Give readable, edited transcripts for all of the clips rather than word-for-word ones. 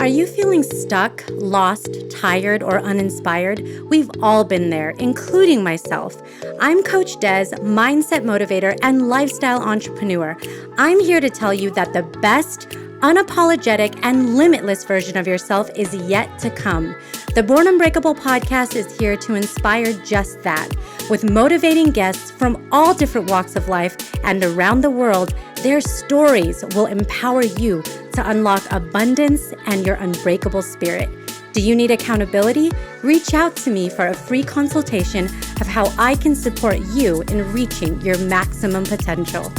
you feeling stuck, lost, tired, or uninspired? We've all been there, including myself. I'm Coach Des, mindset motivator and lifestyle entrepreneur. I'm here to tell you that the best, unapologetic, and limitless version of yourself is yet to come. The Born Unbreakable podcast is here to inspire just that. With motivating guests from all different walks of life and around the world, their stories will empower you to unlock abundance and your unbreakable spirit. Do you need accountability? Reach out to me for a free consultation of how I can support you in reaching your maximum potential.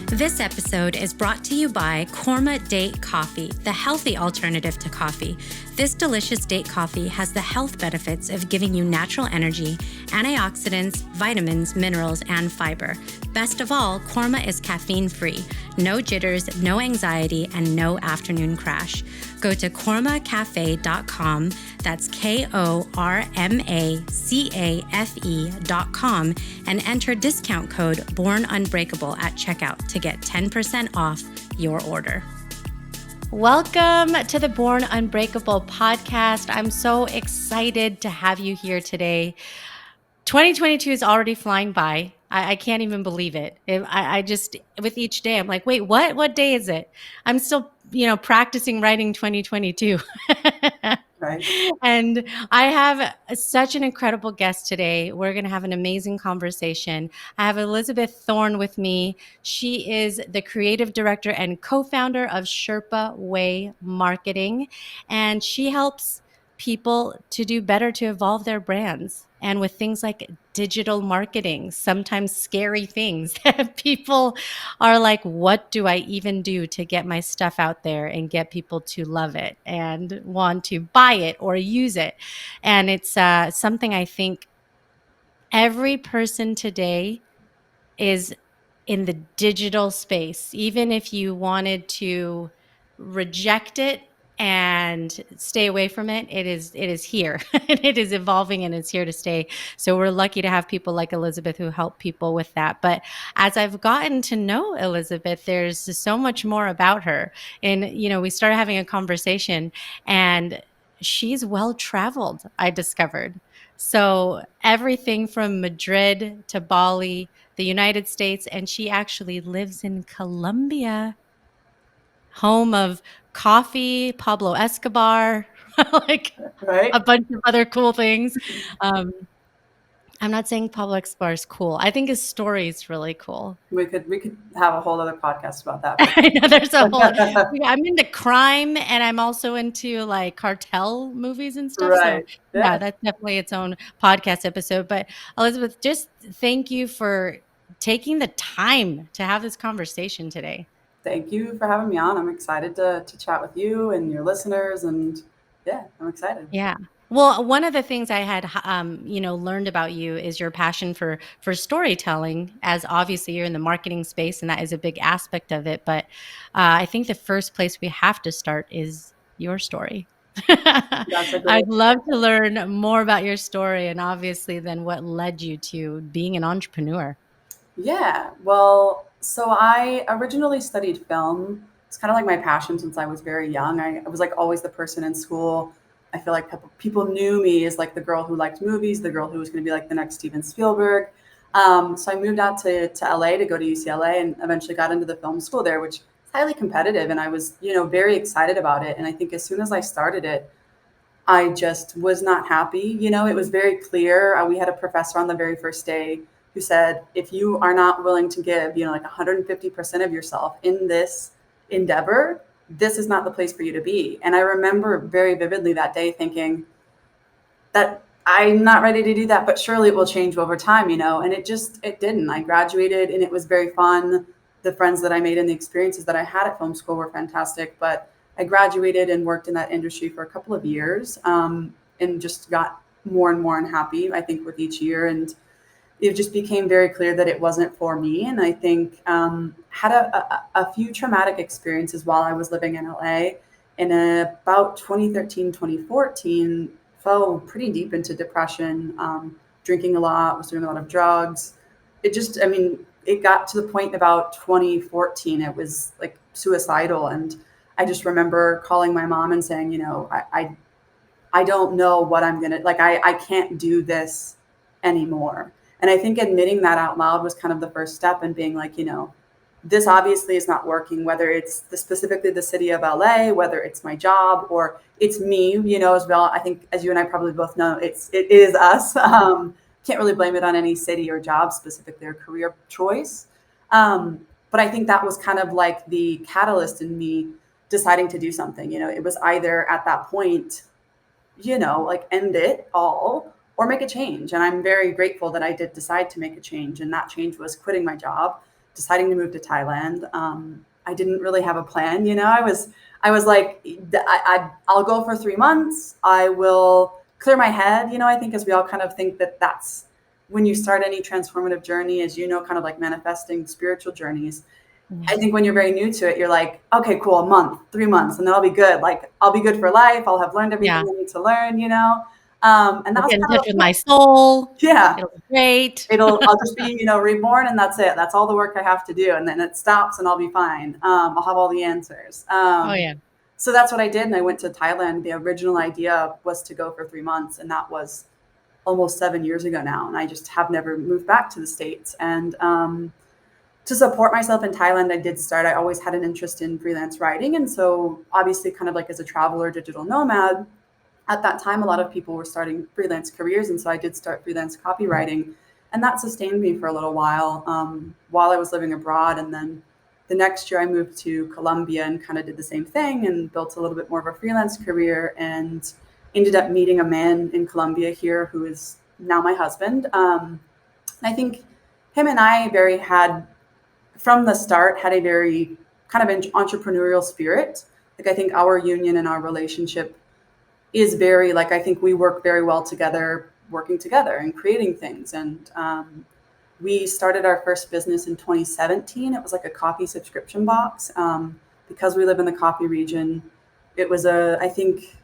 This episode is brought to you by Korma Date Coffee, the healthy alternative to coffee. This delicious date coffee has the health benefits of giving you natural energy, antioxidants, vitamins, minerals, and fiber. Best of all, Korma is caffeine-free, no jitters, no anxiety, and no afternoon crash. Go to kormacafe.com, that's KORMACAFE.com, and enter discount code BORNUNBREAKABLE at checkout to get 10% off your order. Welcome to the Born Unbreakable podcast. I'm so excited to have you here today. 2022 is already flying by. I can't even believe it. I just, with each day, I'm like, wait, what? What day is it? I'm still, practicing writing 2022. Right. And I have such an incredible guest today. We're going to have an amazing conversation. I have Elizabeth Thorn with me. She is the creative director and co-founder of Sherpa Way Marketing, and she helps people to do better to evolve their brands. And with things like digital marketing, sometimes scary things that people are like, what do I even do to get my stuff out there and get people to love it and want to buy it or use it? And it's something I think every person today is in the digital space. Even if you wanted to reject it and stay away from it, it is here and it is evolving and it's here to stay. So we're lucky to have people like Elizabeth who help people with that. But as I've gotten to know Elizabeth, there's so much more about her. And, we started having a conversation and she's well-traveled, I discovered. So everything from Madrid to Bali, the United States, and she actually lives in Colombia, home of coffee, Pablo Escobar, like Right. a bunch of other cool things. I'm not saying Pablo Escobar is cool. I think his story is really cool. We could have a whole other podcast about that. I know there's a whole. I'm into crime, and I'm also into like cartel movies and stuff. Right. So yeah, that's definitely its own podcast episode. But Elizabeth, just thank you for taking the time to have this conversation today. Thank you for having me on. I'm excited to chat with you and your listeners, and yeah, I'm excited. Yeah. Well, one of the things I had, learned about you is your passion for storytelling, as obviously you're in the marketing space and that is a big aspect of it. But I think the first place we have to start is your story. I'd love to learn more about your story and obviously then what led you to being an entrepreneur. Yeah. Well, so I originally studied film. It's kind of like my passion since I was very young. I was like always the person in school. I feel like people knew me as like the girl who liked movies, the girl who was going to be like the next Steven Spielberg. So I moved out to LA to go to UCLA and eventually got into the film school there, which is highly competitive. And I was, very excited about it. And I think as soon as I started it, I just was not happy. It was very clear. We had a professor on the very first day who said, if you are not willing to give, like 150% of yourself in this endeavor, this is not the place for you to be. And I remember very vividly that day thinking that I'm not ready to do that, but surely it will change over time, and it didn't. I graduated and it was very fun. The friends that I made and the experiences that I had at film school were fantastic, but I graduated and worked in that industry for a couple of years, and just got more and more unhappy, I think, with each year. And it just became very clear that it wasn't for me. And I think had a few traumatic experiences while I was living in LA. And about 2013, 2014, fell pretty deep into depression, drinking a lot, was doing a lot of drugs. It got to the point about 2014, it was like suicidal. And I just remember calling my mom and saying, I don't know what I'm gonna like. I can't do this anymore. And I think admitting that out loud was kind of the first step in being like, this obviously is not working, whether it's specifically the city of LA, whether it's my job or it's me, as well. I think as you and I probably both know, it is us. Can't really blame it on any city or job specifically or career choice. But I think that was kind of like the catalyst in me deciding to do something. It was either at that point, like end it all or make a change. And I'm very grateful that I did decide to make a change. And that change was quitting my job, deciding to move to Thailand. I didn't really have a plan. I was like, I'll go for 3 months. I will clear my head. I think as we all kind of think that that's when you start any transformative journey, as kind of like manifesting spiritual journeys. I think when you're very new to it, you're like, okay, cool, a month, 3 months, and then I'll be good. Like, I'll be good for life. I'll have learned everything Yeah. I need to learn. And that I'll was get in kind touch of, with my soul. yeah, It'll be great. I'll just be, reborn and that's it. That's all the work I have to do. And then it stops and I'll be fine. I'll have all the answers. Oh, yeah. So that's what I did. And I went to Thailand. The original idea was to go for 3 months. And that was almost 7 years ago now. And I just have never moved back to the States. And, to support myself in Thailand, I always had an interest in freelance writing. And so obviously kind of like as a traveler, digital nomad, at that time, a lot of people were starting freelance careers. And so I did start freelance copywriting and that sustained me for a little while I was living abroad. And then the next year I moved to Colombia and kind of did the same thing and built a little bit more of a freelance career and ended up meeting a man in Colombia here who is now my husband. I think him and I very had from the start had a very kind of entrepreneurial spirit. Like I think our union and our relationship is very like I think we work very well together, working together and creating things. And we started our first business in 2017. It was like a coffee subscription box. Because we live in the coffee region, it was I think,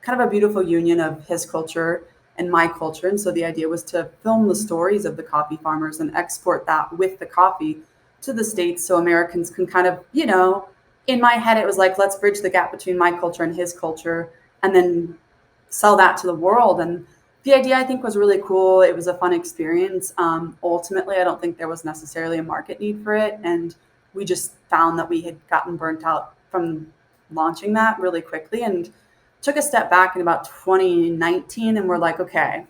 kind of a beautiful union of his culture and my culture. And so the idea was to film the stories of the coffee farmers and export that with the coffee to the States so Americans can kind of, in my head, it was like, let's bridge the gap between my culture and his culture and then sell that to the world. And the idea I think was really cool. It was a fun experience. Ultimately, I don't think there was necessarily a market need for it. And we just found that we had gotten burnt out from launching that really quickly and took a step back in about 2019. And we're like, okay,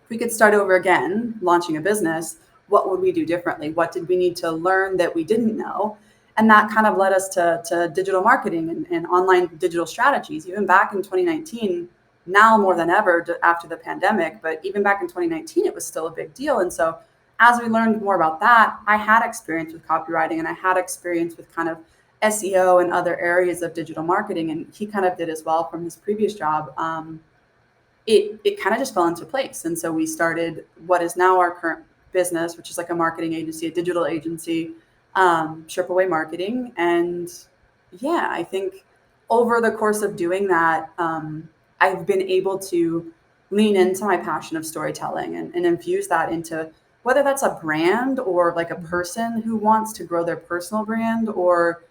if we could start over again, launching a business, what would we do differently? What did we need to learn that we didn't know? And that kind of led us to digital marketing and online digital strategies. Even back in 2019, now more than ever after the pandemic, but even back in 2019, it was still a big deal. And so as we learned more about that, I had experience with copywriting and I had experience with kind of SEO and other areas of digital marketing. And he kind of did as well from his previous job. It kind of just fell into place. And so we started what is now our current business, which is like a marketing agency, a digital agency, Sherpa Marketing. And yeah, I think over the course of doing that, I've been able to lean into my passion of storytelling and infuse that into whether that's a brand or like a person who wants to grow their personal brand, or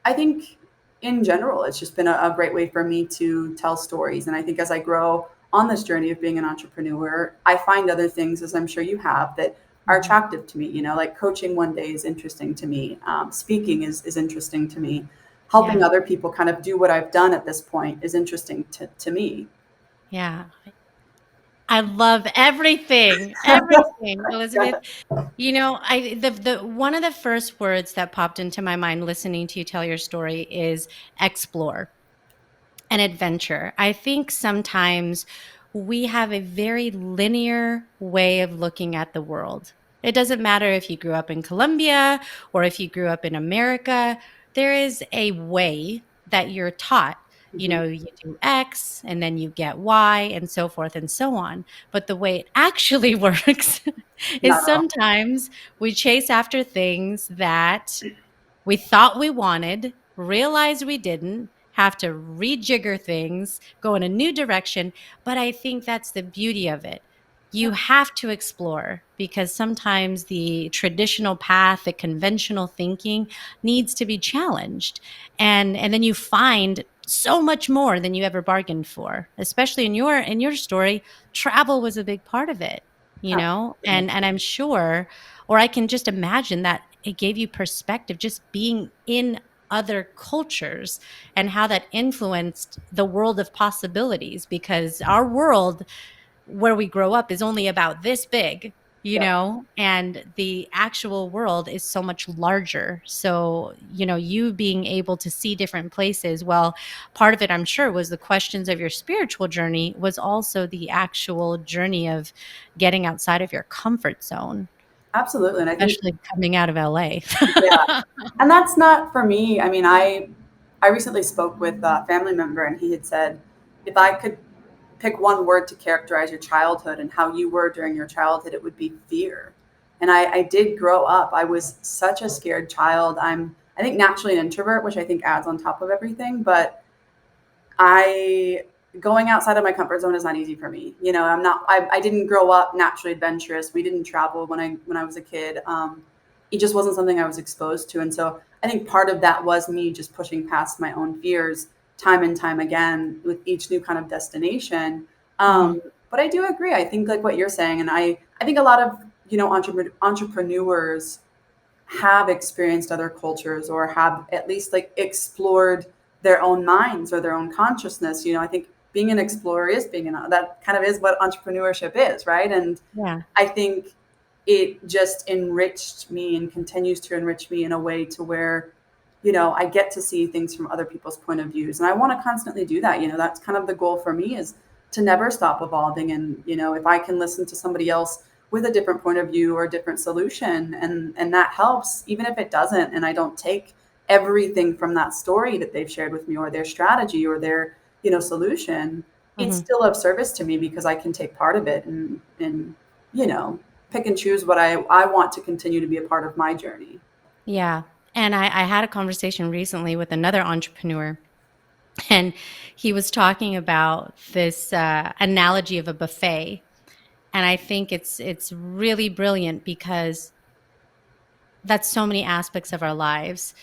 I think in general, it's just been a great way for me to tell stories. And I think as I grow on this journey of being an entrepreneur, I find other things, as I'm sure you have, that are attractive to me. Like coaching one day is interesting to me. Speaking is interesting to me. Helping Yeah. other people kind of do what I've done at this point is interesting to me. Yeah. I love everything, everything, Elizabeth. The one of the first words that popped into my mind listening to you tell your story is explore and adventure. I think sometimes we have a very linear way of looking at the world. It doesn't matter if you grew up in Colombia or if you grew up in America, there is a way that you're taught. Mhm. You do X and then you get Y and so forth and so on. But the way it actually works is Not at all. sometimes we chase after things that we thought we wanted, realized we didn't, have to rejigger things, go in a new direction. But I think that's the beauty of it. you have to explore, because sometimes the traditional path, the conventional thinking needs to be challenged. And then you find so much more than you ever bargained for. Especially in your story, travel was a big part of it, you know? Absolutely. And I'm sure, or I can just imagine that it gave you perspective just being in other cultures and how that influenced the world of possibilities, because our world where we grow up is only about this big, you Yep. know, and the actual world is so much larger. So, you know, you being able to see different places, well, part of it, I'm sure, was the questions of your spiritual journey, was also the actual journey of getting outside of your comfort zone, Absolutely. And I think, especially coming out of LA. yeah, and that's not for me. I mean, I recently spoke with a family member, and he had said, if I could pick one word to characterize your childhood and how you were during your childhood, it would be fear. And I did grow up. I was such a scared child. I think naturally an introvert, which I think adds on top of everything. But I going outside of my comfort zone is not easy for me. You know, I didn't grow up naturally adventurous. We didn't travel when I was a kid. It just wasn't something I was exposed to. And so I think part of that was me just pushing past my own fears time and time again with each new kind of destination. Mhm, But I do agree. I think like what you're saying, and I think a lot of, entrepreneurs have experienced other cultures or have at least like explored their own minds or their own consciousness. I think being an explorer is that kind of is what entrepreneurship is, right? And yeah, I think it just enriched me and continues to enrich me in a way to where, I get to see things from other people's point of views. And I want to constantly do that. That's kind of the goal for me, is to never stop evolving. And, if I can listen to somebody else with a different point of view or a different solution, and that helps, even if it doesn't, and I don't take everything from that story that they've shared with me or their strategy or their, solution, it's mhm, still of service to me because I can take part of it and you know, pick and choose what I want to continue to be a part of my journey. yeah. And I had a conversation recently with another entrepreneur, and he was talking about this analogy of a buffet. And I think it's really brilliant, because that's so many aspects of our lives.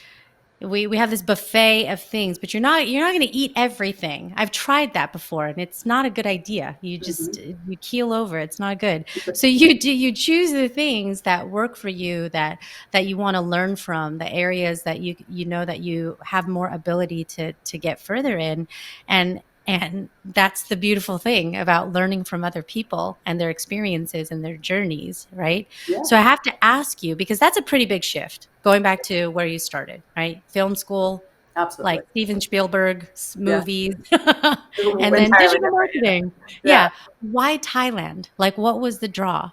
We have this buffet of things, but you're not going to eat everything. I've tried that before, and it's not a good idea. Mhm. You keel over. It's not good. So you choose the things that work for you, that you want to learn from, the areas that you know that you have more ability to get further in, and that's the beautiful thing about learning from other people and their experiences and their journeys, right? Yeah, So I have to ask you, because that's a pretty big shift, going back to where you started, right? Film school, like absolutely. Steven Spielberg's Yeah, movies, and then entirely digital different. marketing. Yeah. Yeah. Why Thailand? Like, what was the draw?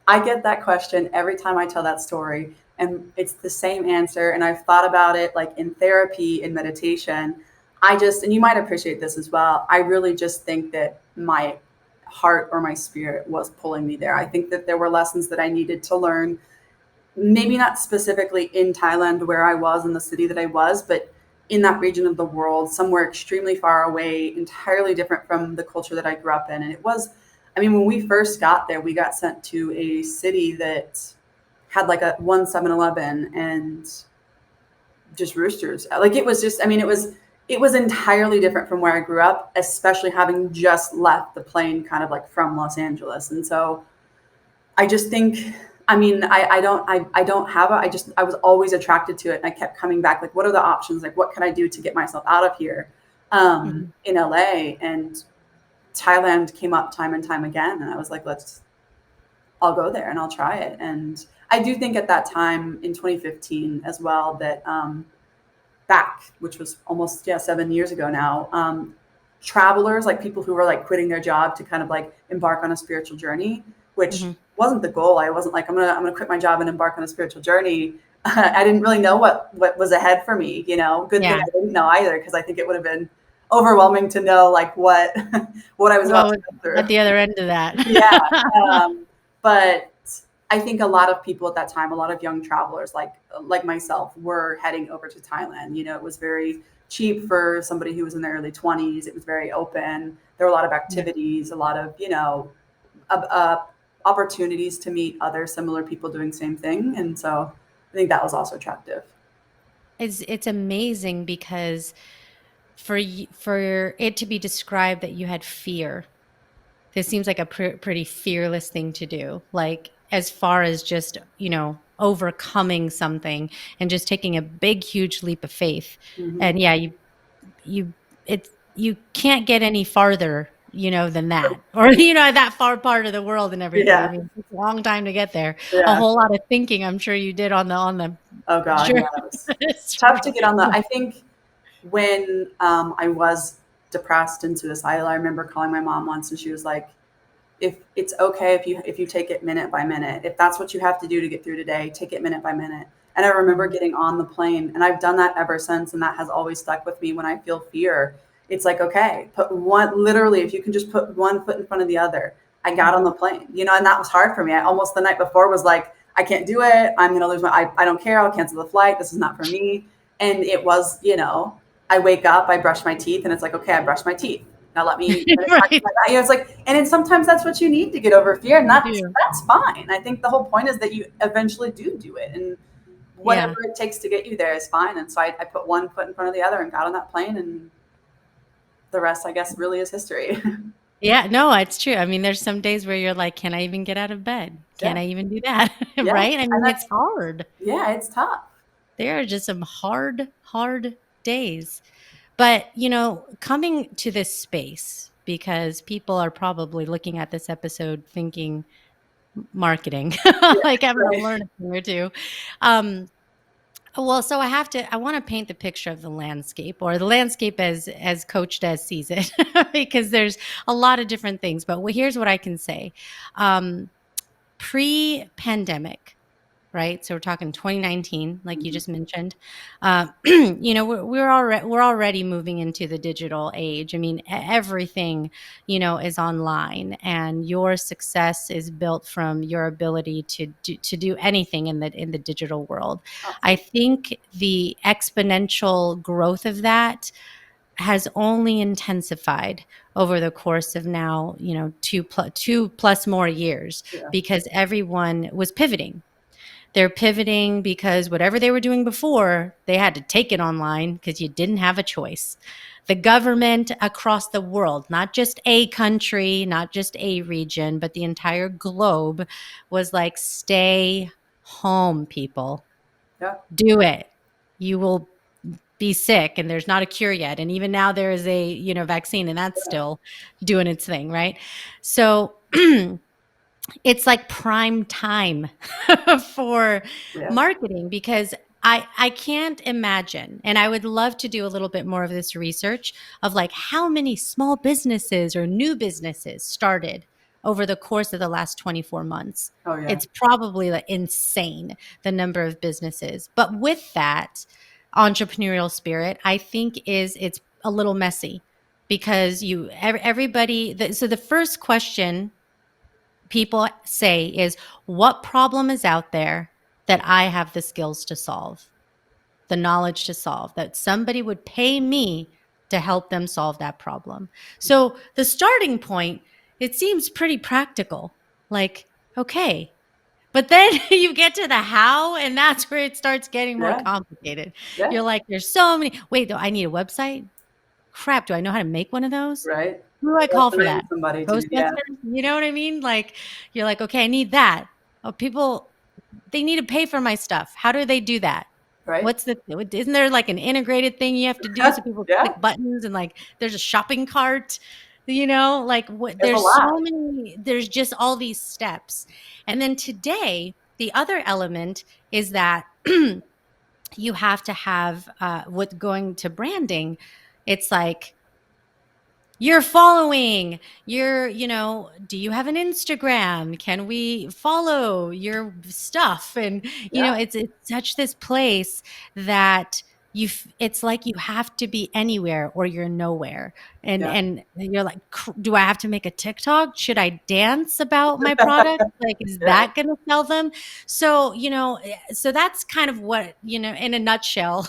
I get that question every time I tell that story, and it's the same answer. And I've thought about it like in therapy, in meditation. And you might appreciate this as well. I really just think that my heart or my spirit was pulling me there. I think that there were lessons that I needed to learn, maybe not specifically in Thailand where I was in the city that I was, but in that region of the world, somewhere extremely far away, entirely different from the culture that I grew up in. And it was, I mean, when we first got there, we got sent to a city that had like a 7-Eleven and just roosters. Like it was just, I mean, it was entirely different from where I grew up, especially having just left the plane kind of like from Los Angeles. And so I just think, I mean, I don't have it. I was always attracted to it. And I kept coming back, like, what are the options? Like, what can I do to get myself out of here, Mhm. in LA? And Thailand came up time and time again. And I was like, I'll go there and I'll try it. And I do think at that time in 2015 as well, that, which was almost, yeah, 7 years ago now, travelers, like people who were like quitting their job to kind of like embark on a spiritual journey, which Mhm. wasn't the goal. I wasn't like, I'm gonna quit my job and embark on a spiritual journey. I didn't really know what was ahead for me. Good thing Yeah. I didn't know either, because I think it would have been overwhelming to know like what what I was about Well, to go at through. the other end of that. Yeah. But I think a lot of people at that time, a lot of young travelers like myself, were heading over to Thailand. It was very cheap for somebody who was in their early 20s. It was very open. There were a lot of Yeah. activities, a lot of, opportunities to meet other similar people doing same thing, and so I think that was also attractive. It's amazing because for it to be described that you had fear, this seems like a pretty fearless thing to do. Like as far as just, overcoming something and just taking a big, huge leap of faith. Hmm. And yeah, you, you can't get any farther, than that, or, that far part of the world and everything. I Yeah, mean, it's a long time to get there. A yeah. whole lot of thinking, I'm sure you did on the Oh God, journey. yeah. It's tough to get on the. I think when I was depressed and suicidal, I remember calling my mom once, and she was like, if it's okay if you take it minute by minute, if that's what you have to do to get through today, take it minute by minute. And I remember Mhm. getting on the plane, and I've done that ever since, and that has always stuck with me. When I feel fear, it's like, okay, put one, literally, if you can just put one foot in front of the other. I got on Mhm. the plane, and that was hard for me. I almost, the night before, was like, I can't do it, I'm gonna lose I don't care, I'll cancel the flight, this is not for me. And it was, I wake up, I brush my teeth, and it's like, okay, I brushed my teeth, now let me finish talking Right. about that. It's like, and then sometimes that's what you need to get over fear, and You that's do. that's fine. I think the whole point is that you eventually do it, and whatever Yeah. it takes to get you there is fine. And so I put one foot in front of the other and got on that plane, and the rest, I guess, really is history. Yeah, no, it's true. I mean, there's some days where you're like, "Can I even get out of bed? Can Yeah, I even do that?" yeah, Right? I and mean, it's that's, hard. yeah, it's tough. There are just some hard, hard days. But, coming to this space, because people are probably looking at this episode thinking marketing, Yeah, like, I'm gonna right. learn a thing or two. Um, well, so I wanna paint the picture of the landscape, or the landscape as Coach Des sees it, because there's a lot of different things, but here's what I can say. Um, Pre-pandemic, right? So we're talking 2019, like you Mhm. just mentioned. We're already moving into the digital age. I mean, everything, is online, and your success is built from your ability to do anything in the digital world. I Absolutely. think the exponential growth of that has only intensified over the course of now, 2 plus more years, Yeah, because everyone was pivoting. They're pivoting because whatever they were doing before, they had to take it online because you didn't have a choice. The government across the world, not just a country, not just a region, but the entire globe, was like, stay home, people. yeah, Do it. You will be sick, and there's not a cure yet. And even now there is a, vaccine, and that's yeah, still doing its thing, right? So it's like prime time for yeah. marketing, because I can't imagine, and I would love to do a little bit more of this research of like how many small businesses or new businesses started over the course of the last 24 months. Oh yeah, It's probably like insane, the number of businesses. But with that entrepreneurial spirit, I think it's a little messy, because everybody, so the first question people say is, what problem is out there that I have the skills to solve, the knowledge to solve, that somebody would pay me to help them solve that problem? So the starting point, it seems pretty practical. Like, okay. But then you get to the how, and that's where it starts getting more yeah, complicated. yeah. You're like, there's so many. Wait, do I need a website? Crap, do I know how to make one of those? Right. Who do I call for Recommend that? somebody to, yeah, Ghostbusters? You know what I mean? Like, you're like, "Okay, I need that." Oh, people, they need to pay for my stuff. How do they do that? right. What's the Isn't there, like, an integrated thing you have to do so people Yeah, click buttons, and, like, there's a shopping cart, like, what there's a there's lot. so many, there's just all these steps. And then today, the other element is that you have to have, what going to branding, it's like, you're following, do you have an Instagram? Can we follow your stuff? And Yeah, it's such this place that it's like you have to be anywhere or you're nowhere. and yeah, and you're like, do I have to make a TikTok? Should I dance about my product? Like, is yeah, that going to sell them? So, so that's kind of what, in a nutshell,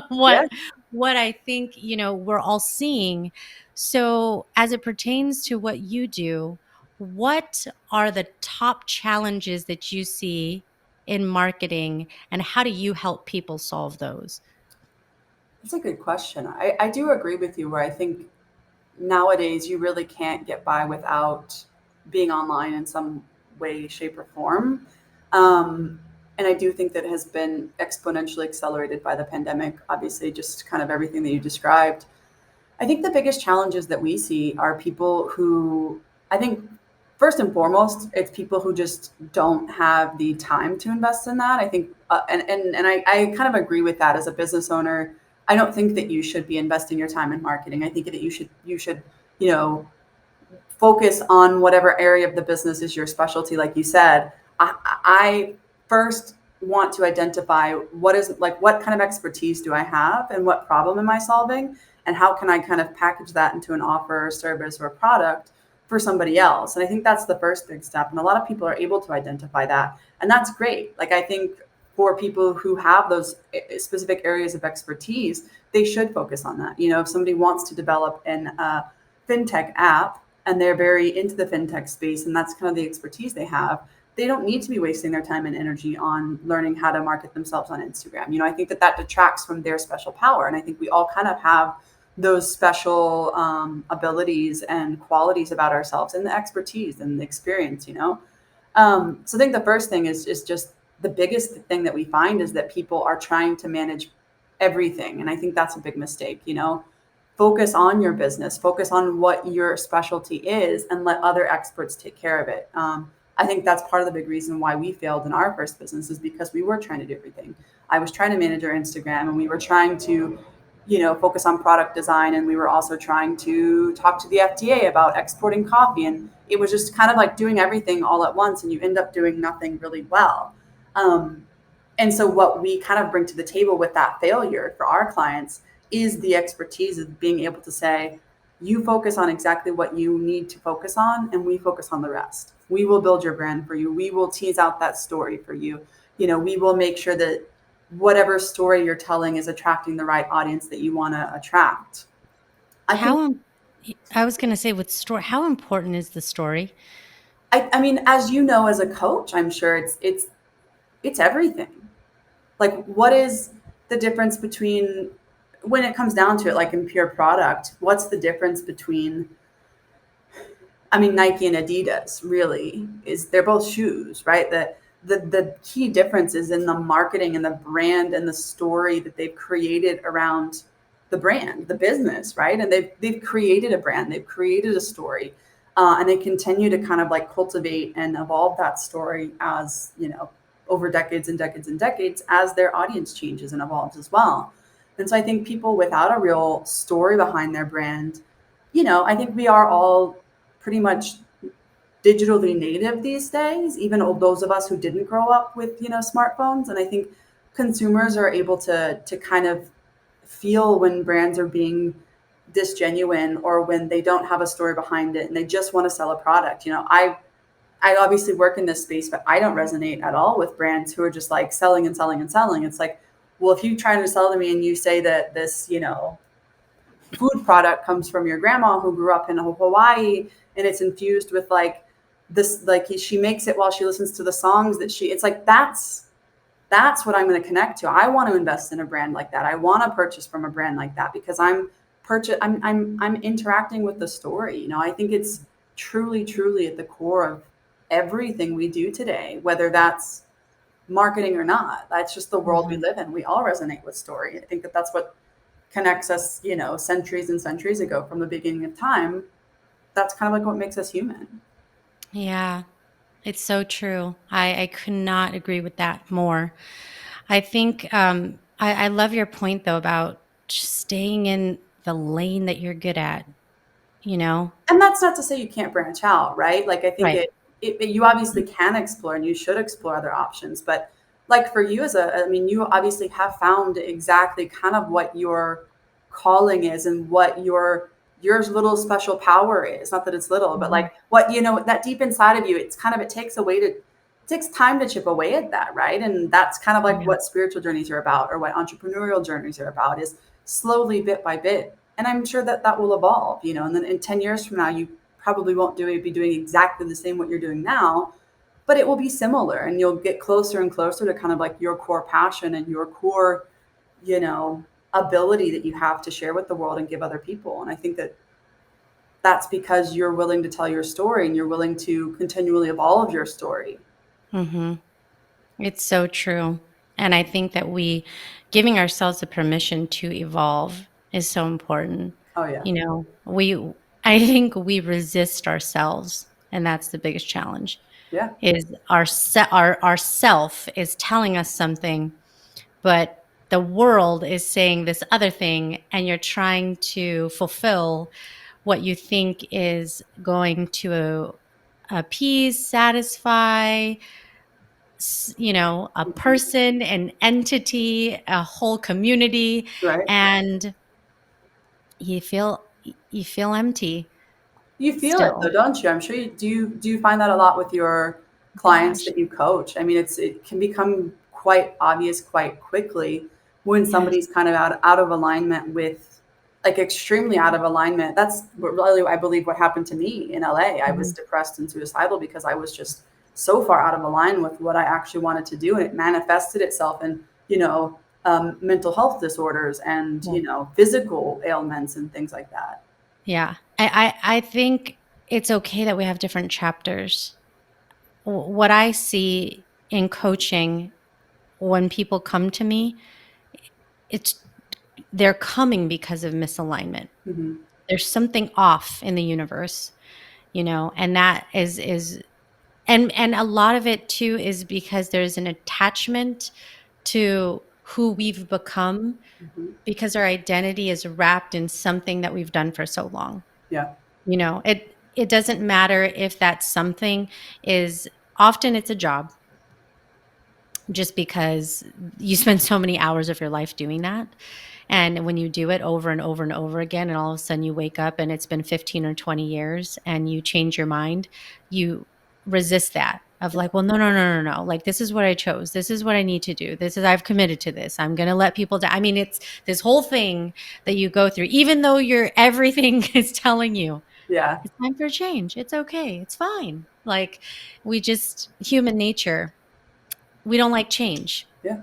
yeah. what I think, we're all seeing. So, as it pertains to what you do, what are the top challenges that you see in marketing, and how do you help people solve those? That's a good question. I do agree with you where I think nowadays you really can't get by without being online in some way, shape, or form. Um, and I do think that has been exponentially accelerated by the pandemic, obviously, just kind of everything that you described. I think the biggest challenges that we see are people who, I think, first and foremost, it's people who just don't have the time to invest in that. I think, and I kind of agree with that as a business owner. I don't think that you should be investing your time in marketing. I think that you should, you know, focus on whatever area of the business is your specialty. Like you said, I first want to identify what is like what kind of expertise do I have and what problem am I solving, and how can I kind of package that into an offer or service or a product for somebody else. And I think that's the first big step, and a lot of people are able to identify that, and that's great. Like I think for people who have those specific areas of expertise, they should focus on that. You know, if somebody wants to develop an fintech app and they're very into the fintech space and that's kind of the expertise they have, they don't need to be wasting their time and energy on learning how to market themselves on Instagram. You know, I think that that detracts from their special power. And I think we all kind of have those special abilities and qualities about ourselves and the expertise and the experience, you know? So I think the first thing is just the biggest thing that we find is that people are trying to manage everything. And I think that's a big mistake, you know? Focus on your business, focus on what your specialty is, and let other experts take care of it. I think that's part of the big reason why we failed in our first business is because we were trying to do everything. I was trying to manage our Instagram, and we were trying to, you know, focus on product design, and we were also trying to talk to the FDA about exporting coffee, and it was just kind of like doing everything all at once, and you end up doing nothing really well. Um, and so, what we kind of bring to the table with that failure for our clients is the expertise of being able to say, you focus on exactly what you need to focus on, and we focus on the rest. We will build your brand for you. We will tease out that story for you. You know, we will make sure that whatever story you're telling is attracting the right audience that you want to attract. I think, How I was going to say with story, how important is the story? I mean, as you know, as a coach, I'm sure it's everything. Like, what is the difference between when it comes down to it, like in pure product, what's the difference between, I mean, Nike and Adidas really is they're both shoes, right? The key difference is in the marketing and the brand and the story that they've created around the brand, the business, right? And they've created a brand, they've created a story, and they continue to kind of like cultivate and evolve that story as you know over decades and decades and decades as their audience changes and evolves as well. And so I think people without a real story behind their brand, you know, I think we are all pretty much digitally native these days, even those of us who didn't grow up with, you know, smartphones. And I think consumers are able to kind of feel when brands are being disgenuine or when they don't have a story behind it and they just want to sell a product. You know, I obviously work in this space, but I don't resonate at all with brands who are just like selling and selling and selling. It's like, well, if you try to sell to me and you say that this, you know, food product comes from your grandma who grew up in Hawaii and it's infused with like this, like she makes it while she listens to the songs that it's like, that's what I'm going to connect to. I want to invest in a brand like that. I want to purchase from a brand like that because I'm interacting with the story. You know, I think it's truly at the core of everything we do today, whether that's marketing or not. That's just the world we Mhm. live in. We all resonate with story. I think that that's what connects us, you know, centuries and centuries ago from the beginning of time. That's kind of like what makes us human. Yeah, it's so true. I could not agree with that more. I think I love your point though about just staying in the lane that you're good at, you know? And that's not to say you can't branch out, right? Like I think Right. you obviously can explore and you should explore other options. But like for you I mean, you obviously have found exactly kind of what your calling is and what your little special power is. Not that it's little, but Mhm. like what you know that deep inside of you, it's kind of it takes time to chip away at that, right? And that's kind of like Yeah. what spiritual journeys are about or what entrepreneurial journeys are about is slowly bit by bit. And I'm sure that that will evolve, you know, and then in 10 years from now, you probably won't be doing exactly the same what you're doing now, but it will be similar, and you'll get closer and closer to kind of like your core passion and your core, you know, ability that you have to share with the world and give other people. And I think that that's because you're willing to tell your story and you're willing to continually evolve your story. Hmm. It's so true. And I think that giving ourselves the permission to evolve is so important. Oh yeah. You know, I think we resist ourselves, and that's the biggest challenge. Yeah. Is our self is telling us something, but the world is saying this other thing, and you're trying to fulfill what you think is going to appease, satisfy, a Mhm. person, an entity, a whole community, Right. and you feel empty You feel it though, still. don't you? I'm sure you do. Do you find that a lot with your clients Gosh, that you coach? I mean, it can become quite obvious quite quickly when yes. somebody's kind of out of alignment with, like, extremely out of alignment. That's what really I believe what happened to me in LA. I was Mhm. depressed and suicidal because I was just so far out of alignment with what I actually wanted to do, and it manifested itself in, mental health disorders and, Yeah. physical ailments and things like that. Yeah. I think it's okay that we have different chapters. What I see in coaching when people come to me, it's they're coming because of misalignment. Hmm. There's something off in the universe, and that is and a lot of it too is because there's an attachment to who we've become Hmm. because our identity is wrapped in something that we've done for so long. Yeah. It doesn't matter if that something is often it's a job just because you spend so many hours of your life doing that. And when you do it over and over and over again, and all of a sudden you wake up and it's been 15 or 20 years and you change your mind, you resist that of Yeah. like, well, no, no, no, no, no. Like, this is what I chose. This is what I need to do. I've committed to this. I'm going to let people down. I mean, it's this whole thing that you go through, even though everything is telling you Yeah. it's time for a change. It's okay. It's fine. Like, human nature, we don't like change, Yeah.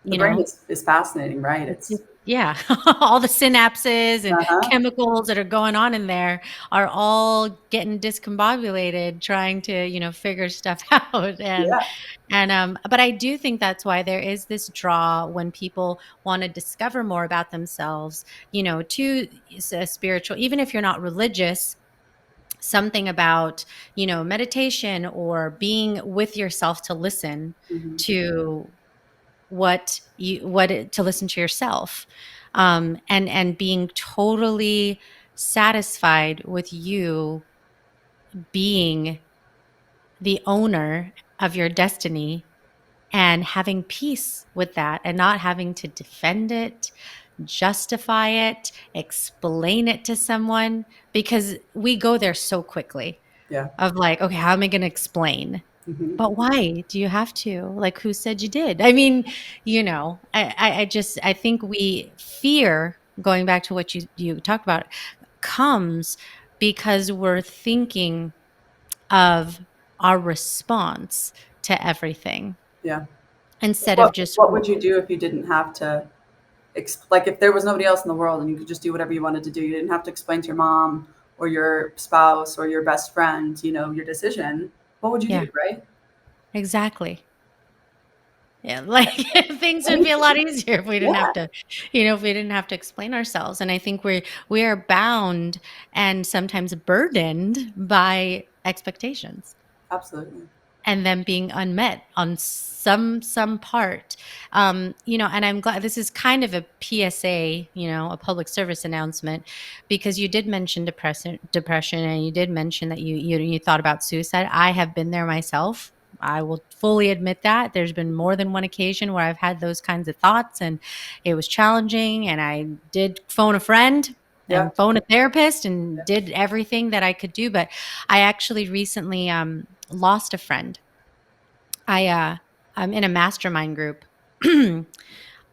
The you brain know? is fascinating, right? It's It's just yeah, all the synapses and uh-huh. chemicals that are going on in there are all getting discombobulated trying to, figure stuff out, Yeah. but I do think that's why there is this draw when people wanna discover more about themselves, to spiritual even if you're not religious, something about, meditation or being with yourself to listen Mhm. to to listen to yourself, and being totally satisfied with you being the owner of your destiny and having peace with that and not having to defend it, justify it, explain it to someone because we go there so quickly Yeah. of like, okay, how am I going to explain? Mhm. But why do you have to? Like, who said you did? I mean, I think we fear going back to what you talked about comes because we're thinking of our response to everything Yeah. instead of What just what would you do if you didn't have to like, if there was nobody else in the world and you could just do whatever you wanted to do, you didn't have to explain to your mom or your spouse or your best friend, your decision, what would you yeah, do, right? exactly. Yeah, like things would be a lot Anything. easier if we didn't Yeah, have to, if we didn't have to explain ourselves. And I think we are bound and sometimes burdened by expectations absolutely. and them being unmet on some part. And I'm glad this is kind of a PSA, a public service announcement, because you did mention depression, and you did mention that you thought about suicide. I have been there myself. I will fully admit that there's been more than one occasion where I've had those kinds of thoughts, and it was challenging, and I did phone a friend Yeah. and phone a therapist and Yeah. did everything that I could do. But I actually recently lost a friend. I'm in a mastermind group.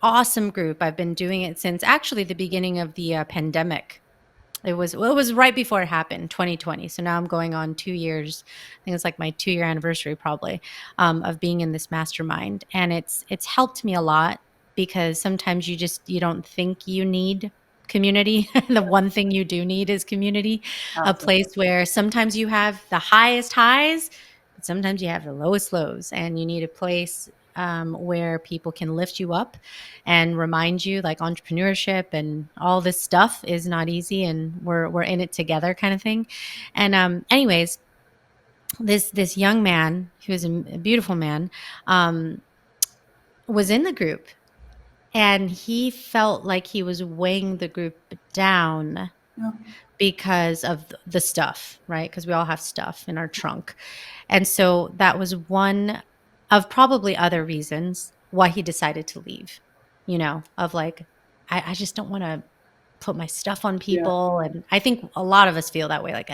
Awesome group. I've been doing it since actually the beginning of the pandemic. It was right before it happened, 2020. So now I'm going on 2 years. I think it's like my 2 year anniversary probably, of being in this mastermind, and it's helped me a lot because sometimes you don't think you need community. The one thing you do need is community, a place Absolutely. where sometimes you have the highest highs, but sometimes you have the lowest lows, and you need a place where people can lift you up and remind you like entrepreneurship and all this stuff is not easy, and we're in it together kind of thing. And anyways, this young man, who was a beautiful man, um was in the group, and he felt like he was weighing the group down Yeah. because of the stuff, right? Because we all have stuff in our trunk. And so that was one of probably other reasons why he decided to leave, of like, I just don't want to put my stuff on Yeah. people. And I think a lot of us feel that way, like,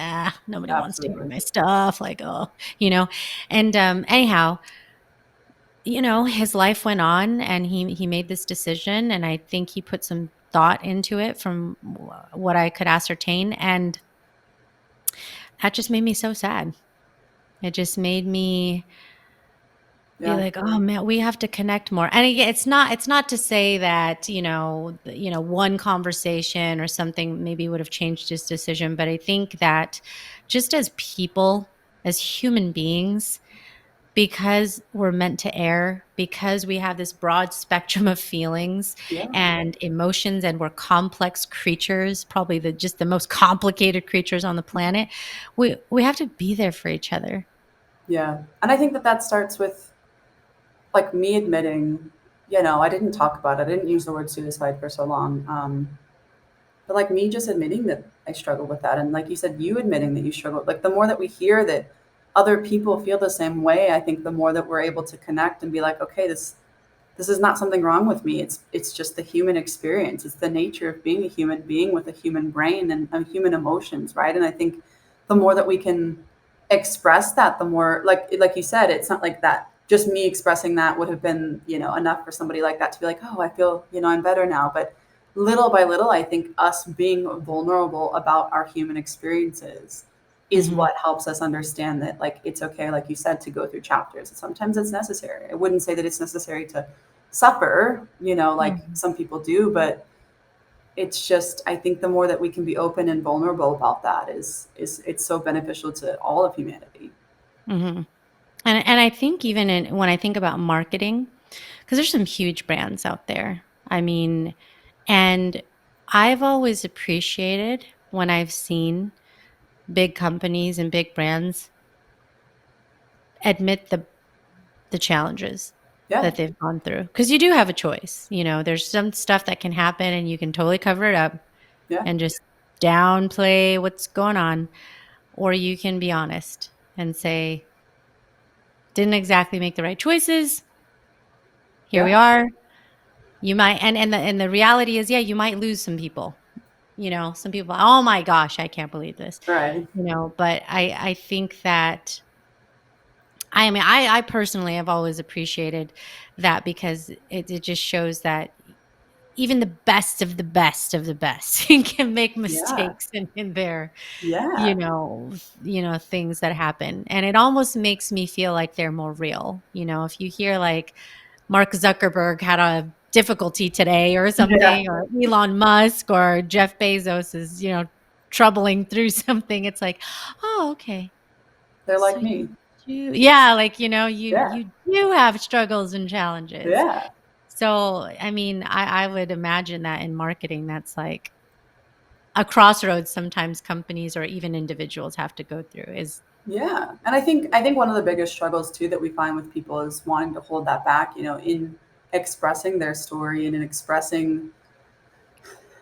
nobody wants to hear Absolutely. my stuff. Like, oh, you know. And anyhow, his life went on, and he made this decision, and I think he put some thought into it from what I could ascertain, and that just made me so sad. It just made me be Yeah. like, "Oh man, we have to connect more." And again, it's not to say that, one conversation or something maybe would have changed his decision, but I think that just as people, as human beings, because we're meant to err, because we have this broad spectrum of feelings Yeah. and emotions, and we're complex creatures, probably just the most complicated creatures on the planet, we have to be there for each other. Yeah. And I think that that starts with like me admitting, I didn't talk about it. I didn't use the word suicide for so long. But like me just admitting that I struggle with that. And like you said, you admitting that you struggle, like the more that we hear that other people feel the same way, I think the more that we're able to connect and be like, okay, this is not something wrong with me. It's just the human experience. It's the nature of being a human being with a human brain and human emotions, right? And I think the more that we can express that, the more like you said, it's not like that. Just me expressing that would have been enough for somebody like that to be like, oh, I feel I'm better now. But little by little, I think us being vulnerable about our human experiences is Mhm, what helps us understand that like it's okay, like you said, to go through chapters. Sometimes it's necessary. I wouldn't say that it's necessary to suffer, like mhm, some people do, but it's just I think the more that we can be open and vulnerable about that is it's so beneficial to all of humanity. mhm. And I think even when I think about marketing, because there's some huge brands out there. I mean, and I've always appreciated when I've seen big companies and big brands admit the challenges Yeah, that they've gone through, because you do have a choice. There's some stuff that can happen and you can totally cover it up yeah, and just downplay what's going on, or you can be honest and say, didn't exactly make the right choices. Here we yeah, are. You might, and the reality is, yeah, you might lose some people. Some people, oh my gosh, I can't believe this. right, But I think that, I mean, I personally have always appreciated that, because it just shows that even the best of the best of the best can make yeah, mistakes in their, yeah, you know, things that happen. And it almost makes me feel like they're more real. If you hear like Mark Zuckerberg had a difficulty today or yeah. something, or Elon Musk or Jeff Bezos is, troubling through something, it's like, oh, okay. They're So like you me. do, yeah, like, Yeah, you do have struggles and challenges. yeah, So, I mean, I would imagine that in marketing, that's like a crossroads sometimes companies or even individuals have to go through is, yeah. And I think one of the biggest struggles too that we find with people is wanting to hold that back, in expressing their story and in expressing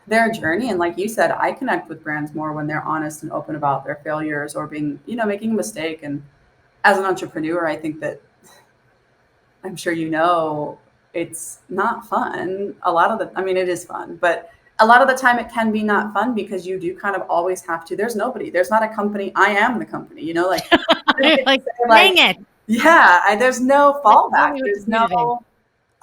their journey. And like you said, I connect with brands more when they're honest and open about their failures or being, making a mistake. And as an entrepreneur, I think that I'm sure it's not fun. A lot of I mean, it is fun, but a lot of the time it can be not fun because you do kind of always have to. There's not a company. I am the company, like you don't get to like, say dang like, it. yeah, there's no Like, tell fallback. me what to There's do today. no,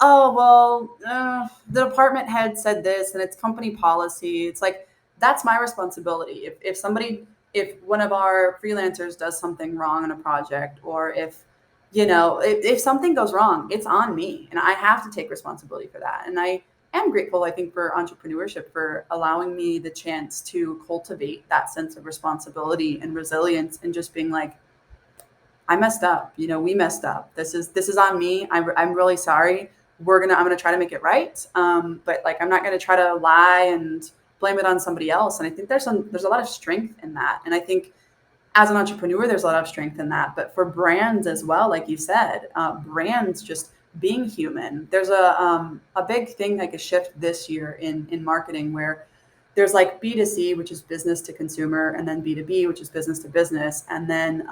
oh, well, the department head said this and it's company policy. It's like, that's my responsibility. If one of our freelancers does something wrong in a project, or if something goes wrong, it's on me and I have to take responsibility for that. And I am grateful, I think, for entrepreneurship for allowing me the chance to cultivate that sense of responsibility and resilience, and just being like, I messed up. We messed up. This is on me. I'm really sorry. I'm gonna try to make it right. But like, I'm not gonna try to lie and blame it on somebody else. And I think there's a lot of strength in that. And I think as an entrepreneur, there's a lot of strength in that. But for brands as well, like you said, brands just being human. There's a big thing, like a shift this year in marketing, where there's like B2C, which is business to consumer, and then B2B, which is business to business. And then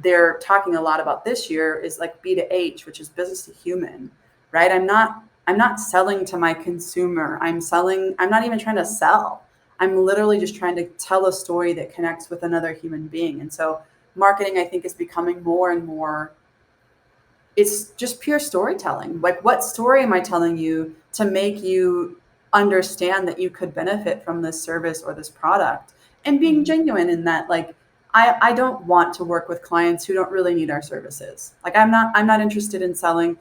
they're talking a lot about this year is like B2H, which is business to human, right? I'm not selling to my consumer. I'm not even trying to sell. I'm literally just trying to tell a story that connects with another human being. And so marketing, I think, is becoming more and more, it's just pure storytelling. Like, what story am I telling you to make you understand that you could benefit from this service or this product? And being Mhm. genuine in that, like, I don't want to work with clients who don't really need our services. Like, I'm not interested in selling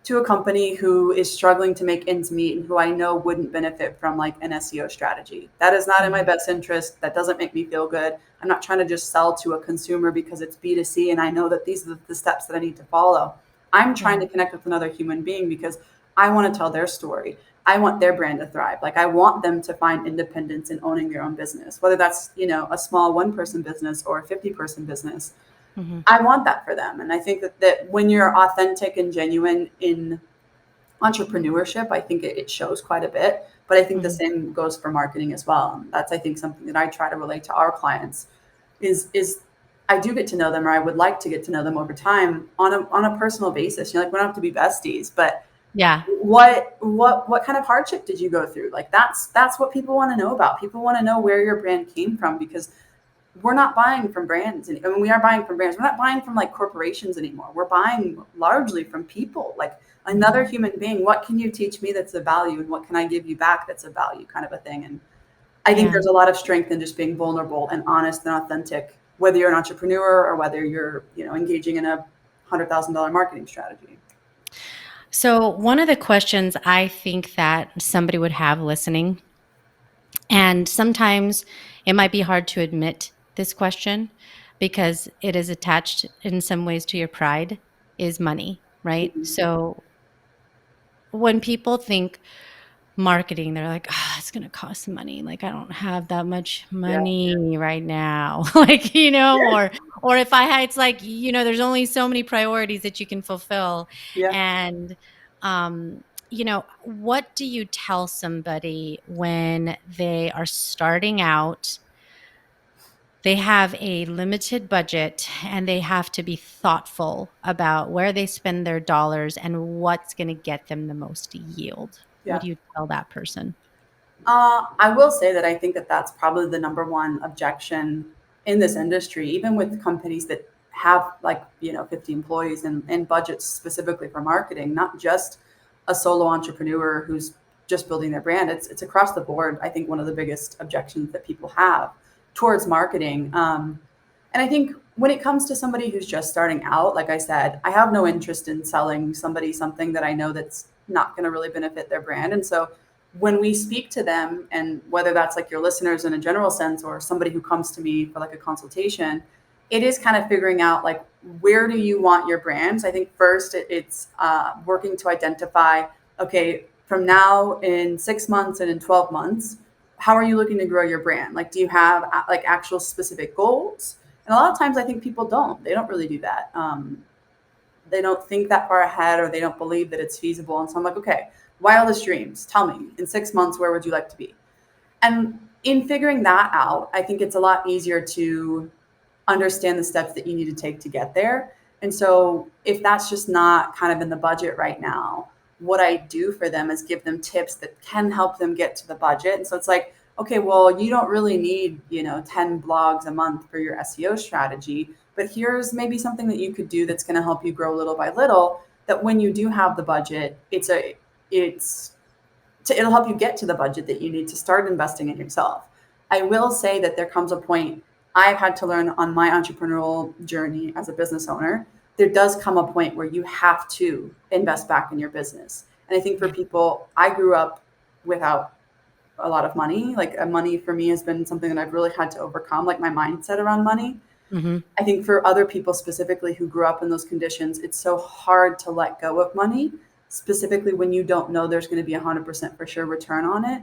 to a company who is struggling to make ends meet and who I know wouldn't benefit from like an SEO strategy. That is not in my Mhm. best interest. That doesn't make me feel good. I'm not trying to just sell to a consumer because it's B2C and I know that these are the steps that I need to follow. I'm trying Yeah. to connect with another human being because I want to tell their story. I want their brand to thrive. Like, I want them to find independence in owning their own business, whether that's, a small one-person business or a 50-person business. Mhm. I want that for them. And I think that when you're authentic and genuine in entrepreneurship, I think it shows quite a bit. But I think the Mhm. same goes for marketing as well. And that's, I think, something that I try to relate to our clients is I do get to know them, or I would like to get to know them over time on a personal basis. Like, we don't have to be besties, but Yeah. what kind of hardship did you go through? Like, that's what people want to know about. People want to know where your brand came from, because we're not buying from brands. I mean, we are buying from brands. We're not buying from like corporations anymore. We're buying largely from people, like another Mhm. human being. What can you teach me that's of value, and what can I give you back that's of value, kind of a thing. And I think Yeah. there's a lot of strength in just being vulnerable and honest and authentic, whether you're an entrepreneur or whether you're, engaging in a $100,000 marketing strategy. So, one of the questions I think that somebody would have listening, and sometimes it might be hard to admit this question because it is attached in some ways to your pride, is money, right? Mhm. So, when people think marketing, they're like, "Ah, it's gonna cost money. Like, I don't have that much Yeah. money right now." Like, Yeah. or if I had, it's like, there's only so many priorities that you can fulfill. Yeah. And, what do you tell somebody when they are starting out? They have a limited budget and they have to be thoughtful about where they spend their dollars and what's gonna get them the most yield. What Yeah. do you tell that person? I will say that I think that that's probably the number one objection in this industry, even with companies that have like, 50 employees and budgets specifically for marketing, not just a solo entrepreneur who's just building their brand. It's across the board. I think one of the biggest objections that people have towards marketing. And I think when it comes to somebody who's just starting out, like I said, I have no interest in selling somebody something that I know that's not going to really benefit their brand. And so when we speak to them, and whether that's like your listeners in a general sense or somebody who comes to me for like a consultation, it is kind of figuring out like, where do you want your brands. I think first it's working to identify, okay, from now in 6 months and in 12 months, how are you looking to grow your brand? Like, do you have like actual specific goals? And a lot of times I think people don't, they don't really do that. They don't think that far ahead, or they don't believe that it's feasible. And so I'm like, okay, wildest dreams, tell me, in 6 months, where would you like to be? And in figuring that out, I think it's a lot easier to understand the steps that you need to take to get there. And so if that's just not kind of in the budget right now, what I do for them is give them tips that can help them get to the budget. And so it's like, okay, well, you don't really need, 10 blogs a month for your SEO strategy, but here's maybe something that you could do that's going to help you grow little by little, that when you do have the budget, it'll help you get to the budget that you need to start investing in yourself. I will say that there comes a point I've had to learn on my entrepreneurial journey as a business owner. There does come a point where you have to invest back in your business. And I think for Yeah. people, I grew up without a lot of money. Like money for me has been something that I've really had to overcome, like my mindset around money. Hmm. I think for other people specifically who grew up in those conditions, it's so hard to let go of money, specifically when you don't know there's going to be 100% for sure return on it.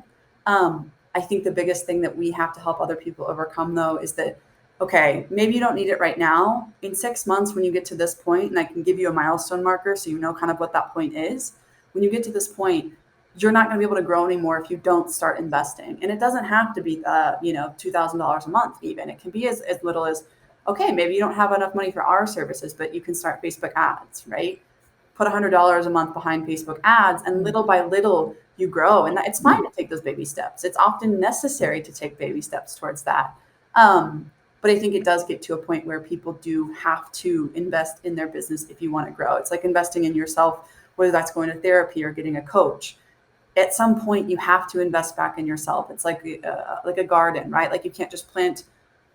I think the biggest thing that we have to help other people overcome, though, is that, okay, maybe you don't need it right now. In 6 months, when you get to this point, and I can give you a milestone marker so you know kind of what that point is, when you get to this point, you're not going to be able to grow anymore if you don't start investing. And it doesn't have to be, $2,000 a month, even. It can be as little as, okay, maybe you don't have enough money for our services, but you can start Facebook ads, right? Put $100 a month behind Facebook ads, and little by little you grow. And it's fine to take those baby steps. It's often necessary to take baby steps towards that. But I think it does get to a point where people do have to invest in their business if you want to grow. It's like investing in yourself, whether that's going to therapy or getting a coach. At some point, you have to invest back in yourself. It's like a garden, right? Like you can't just plant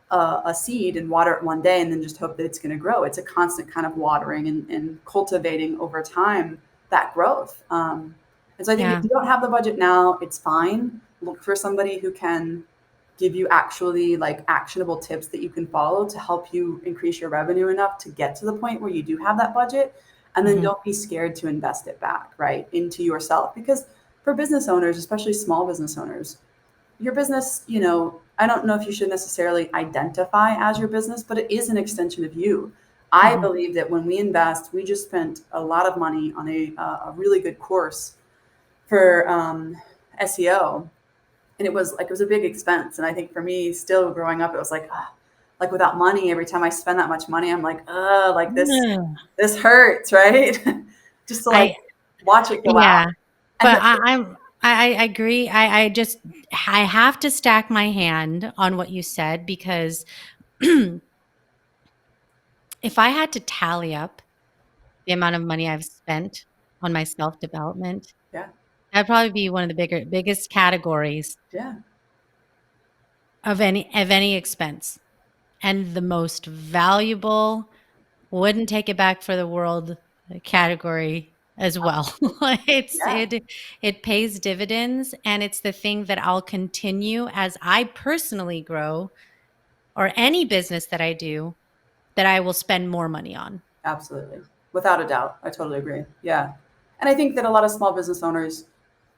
a seed and water it one day and then just hope that it's going to grow. It's a constant kind of watering and cultivating over time that growth. And so I think if Yeah. you don't have the budget now, it's fine. Look for somebody who can give you actually like actionable tips that you can follow to help you increase your revenue enough to get to the point where you do have that budget. And then Hmm. don't be scared to invest it back, right, into yourself. Because for business owners, especially small business owners, your business, I don't know if you should necessarily identify as your business, but it is an extension of you. I Hmm. believe that when we invest, we just spent a lot of money on a really good course for SEO, and it was a big expense. And I think for me, still growing up, it was like, like without money, every time I spend that much money, I'm like, like this hurts, right? Just to like I watch it go out. Yeah, And but I agree. I have to stack my hand on what you said because if I had to tally up the amount of money I've spent on my self development, yeah, that'd probably be one of the biggest categories yeah, of any expense, and the most valuable, wouldn't take it back for the world category as well. It's yeah, it pays dividends, and it's the thing that I'll continue as I personally grow, or any business that I do, that I will spend more money on. absolutely. Without a doubt. I totally agree. Yeah. And I think that a lot of small business owners,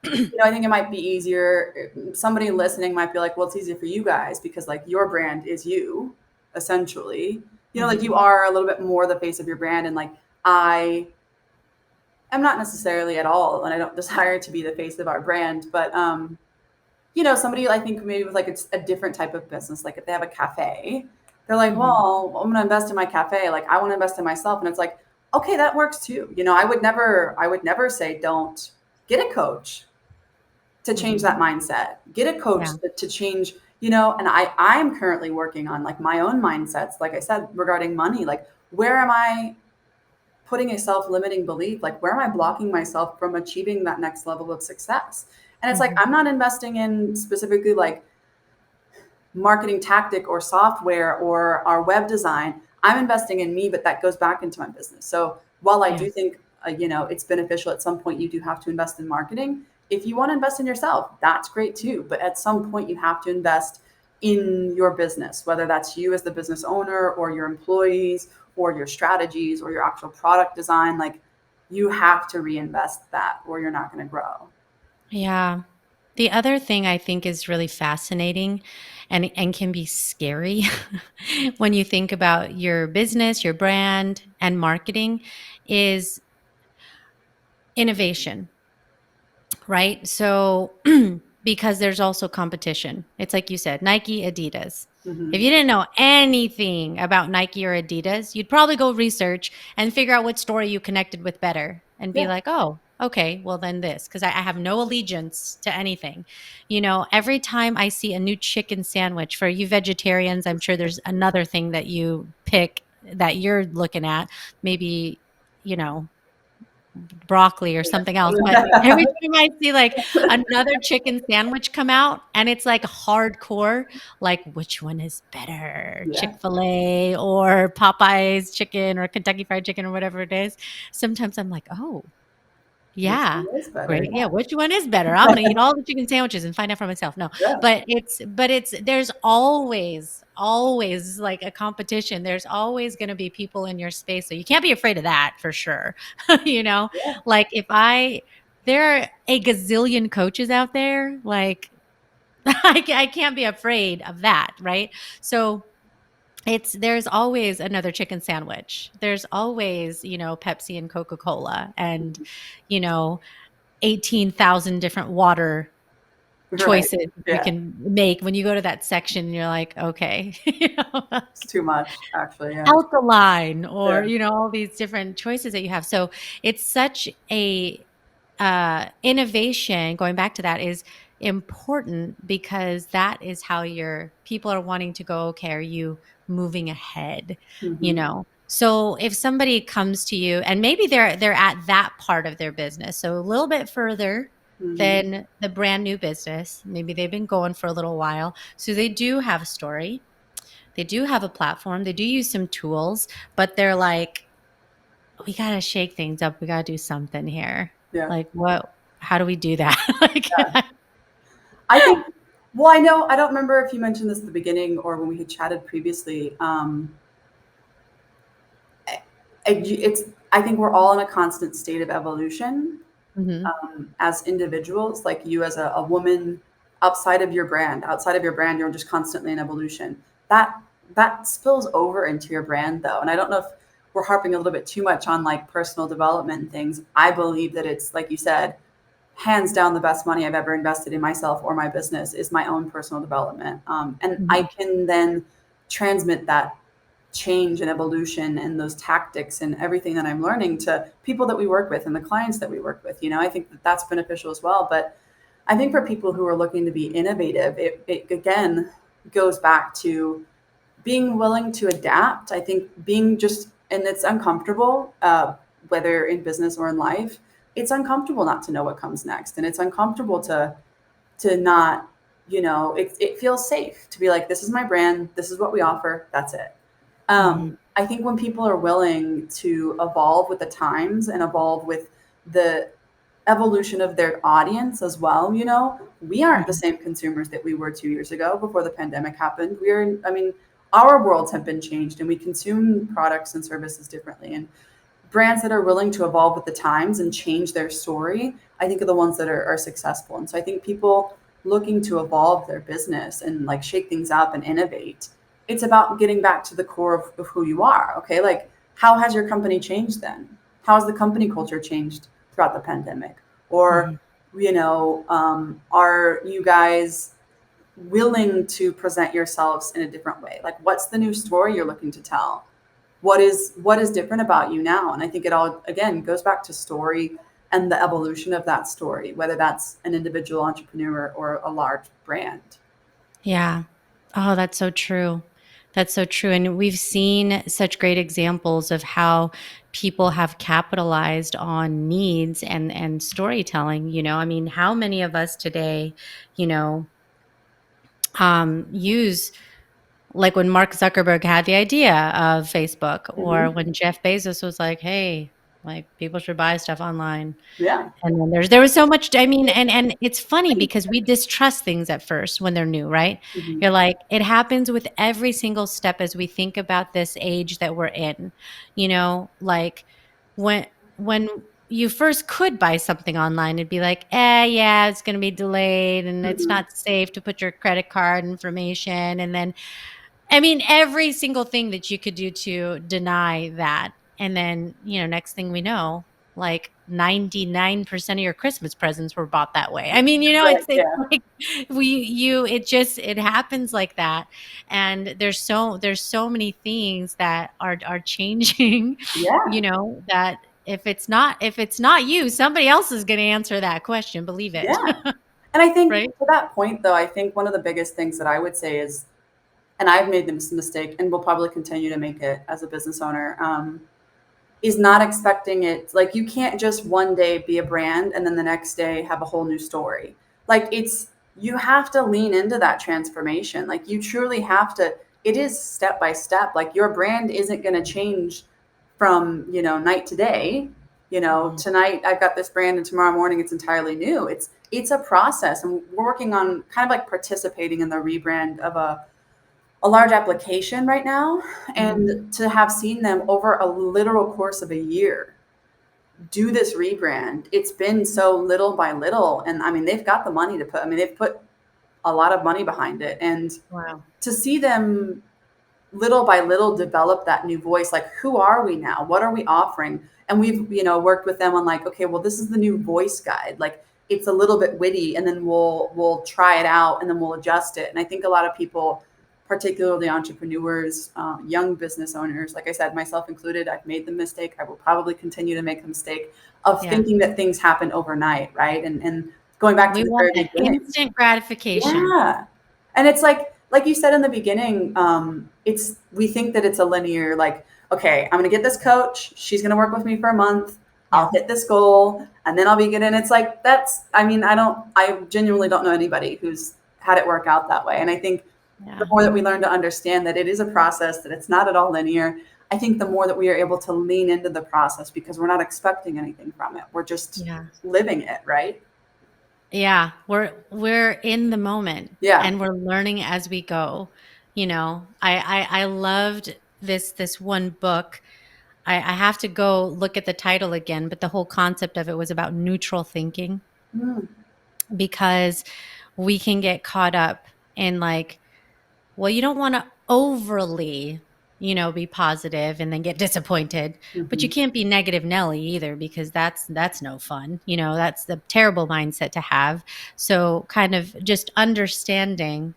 I think it might be easier. Somebody listening might be like, well, it's easier for you guys because like your brand is you, essentially. Like Mhm. you are a little bit more the face of your brand. And like I am not necessarily at all, and I don't desire to be the face of our brand, but somebody I think maybe with like it's a different type of business, like if they have a cafe, they're like, Mhm. well, I'm gonna invest in my cafe. Like I want to invest in myself. And it's like, okay, that works too. I would never say don't get a coach to change Mhm. that mindset. Get a coach Yeah. to change, and I'm currently working on like my own mindsets, like I said, regarding money. Like where am I putting a self-limiting belief? Like where am I blocking myself from achieving that next level of success? And it's like Mhm. I'm not investing in specifically like marketing tactic or software or our web design. I'm investing in me, but that goes back into my business. So while I Yeah. do think it's beneficial at some point, you do have to invest in marketing. If you want to invest in yourself, that's great too. But at some point, you have to invest in your business, whether that's you as the business owner or your employees or your strategies or your actual product design. Like you have to reinvest that or you're not going to grow. Yeah. The other thing I think is really fascinating and can be scary when you think about your business, your brand, and marketing is innovation, right? So, because there's also competition. It's like you said, Nike, Adidas. If Mm-hmm. you didn't know anything about Nike or Adidas, you'd probably go research and figure out what story you connected with better and be Yeah. like, oh, okay, well, then this, because I have no allegiance to anything. Every time I see a new chicken sandwich, for you vegetarians, I'm sure there's another thing that you pick that you're looking at. Maybe, you know, broccoli or something else. But every time I see like another chicken sandwich come out and it's like hardcore, like which one is better, Yeah. Chick-fil-A or Popeye's chicken or Kentucky Fried Chicken or whatever it is? Sometimes I'm like, oh, Which yeah. one is better? Great. Yeah, which one is better? I'm gonna eat all the chicken sandwiches and find out for myself. No, Yeah. but it's there's always like a competition. There's always gonna be people in your space. So you can't be afraid of that for sure. You know, Yeah. like there are a gazillion coaches out there, like I can't be afraid of that, right? So there's always another chicken sandwich. There's always, Pepsi and Coca-Cola and, you know, 18,000 different water Right. choices you Yeah. can make when you go to that section, you're like, okay, It's too much, actually. Yeah. alkaline or, Yeah. all these different choices that you have. So it's such a innovation, going back to that, is important because that is how your people are wanting to go, okay, are you moving ahead? Hmm. So if somebody comes to you and maybe they're at that part of their business, so a little bit further Hmm. than the brand new business, maybe they've been going for a little while, so they do have a story, they do have a platform, they do use some tools, but they're like, we got to shake things up. We got to do something here. Yeah. Like, how do we do that? Like, Yeah. I think, well, I know, I don't remember if you mentioned this at the beginning or when we had chatted previously. It's, I think we're all in a constant state of evolution mhm, as individuals, like you as a woman outside of your brand, you're just constantly in evolution. That that spills over into your brand though. And I don't know if we're harping a little bit too much on like personal development and things. I believe that it's like you said, hands down the best money I've ever invested in myself or my business is my own personal development. And I mhm, can then transmit that change and evolution and those tactics and everything that I'm learning to people that we work with and the clients that we work with. I think that that's beneficial as well. But I think for people who are looking to be innovative, it again goes back to being willing to adapt. I think being just, and it's uncomfortable, whether in business or in life, it's uncomfortable not to know what comes next. And it's uncomfortable to not, it feels safe to be like, this is my brand, this is what we offer, that's it. mhm, I think when people are willing to evolve with the times and evolve with the evolution of their audience as well, we aren't the mhm. same consumers that we were 2 years ago before the pandemic happened. I mean, our worlds have been changed and we consume products and services differently. And brands that are willing to evolve with the times and change their story, I think are the ones that are successful. And so I think people looking to evolve their business and like shake things up and innovate, it's about getting back to the core of who you are. Okay. Like, how has your company changed then? How has the company culture changed throughout the pandemic? Or, Mhm. are you guys willing to present yourselves in a different way? Like, what's the new story you're looking to tell? What is different about you now? And I think it all again goes back to story and the evolution of that story, whether that's an individual entrepreneur or a large brand. Yeah. Oh, that's so true. That's so true. And we've seen such great examples of how people have capitalized on needs and storytelling. I mean, how many of us today, you know, use, like when Mark Zuckerberg had the idea of Facebook, or Hmm. when Jeff Bezos was like, hey, like people should buy stuff online. Yeah. And then there was so much, I mean, and it's funny because we distrust things at first when they're new, right? Hmm. You're like, it happens with every single step as we think about this age that we're in. Like when you first could buy something online, it'd be like, yeah, it's going to be delayed and it's Hmm. not safe to put your credit card information. And then, I mean, every single thing that you could do to deny that. And then, next thing we know, like 99% of your Christmas presents were bought that way. I mean, Right. it's Yeah. like it happens like that. And there's so many things that are changing, Yeah. that if it's not you, somebody else is going to answer that question, believe it. Yeah. And I think Right? to that point, though, I think one of the biggest things that I would say is, and I've made this mistake and will probably continue to make it as a business owner. is not expecting it. Like you can't just one day be a brand and then the next day have a whole new story. Like it's you have to lean into that transformation. Like you truly have to, it is step by step. Like your brand isn't going to change from, night to day. Mhm. Tonight I've got this brand and tomorrow morning it's entirely new. It's a process, and we're working on kind of like participating in the rebrand of a large application right now, Mhm. and to have seen them over a literal course of a year do this rebrand, it's been so little by little. And I mean, they've got the money to put, I mean, they've put a lot of money behind it. And Wow. to see them little by little develop that new voice, like who are we now, what are we offering? And we've worked with them on like, okay, well, this is the new voice guide, like it's a little bit witty, and then we'll try it out and then we'll adjust it. And I think a lot of people, particularly entrepreneurs, young business owners, like I said, myself included, I've made the mistake, I will probably continue to make the mistake of Yeah. thinking that things happen overnight, right? And going back to We the want very that beginning. instant gratification. Yeah. And it's like you said in the beginning, it's we think that it's a linear, like, okay, I'm gonna get this coach, she's gonna work with me for a month, Yeah. I'll hit this goal, and then I'll be good. And it's like that's I mean, I genuinely don't know anybody who's had it work out that way. And I think the Yeah. more that we learn to understand that it is a process, that it's not at all linear, I think the more that we are able to lean into the process because we're not expecting anything from it. We're just Yeah. living it, right? Yeah. We're in the moment Yeah. and we're learning as we go. I loved this one book. I have to go look at the title again, but the whole concept of it was about neutral thinking, Mm, because we can get caught up in like, well, you don't want to overly, be positive and then get disappointed, but you mhm, can't be negative Nelly either, because that's no fun. That's the terrible mindset to have. So kind of just understanding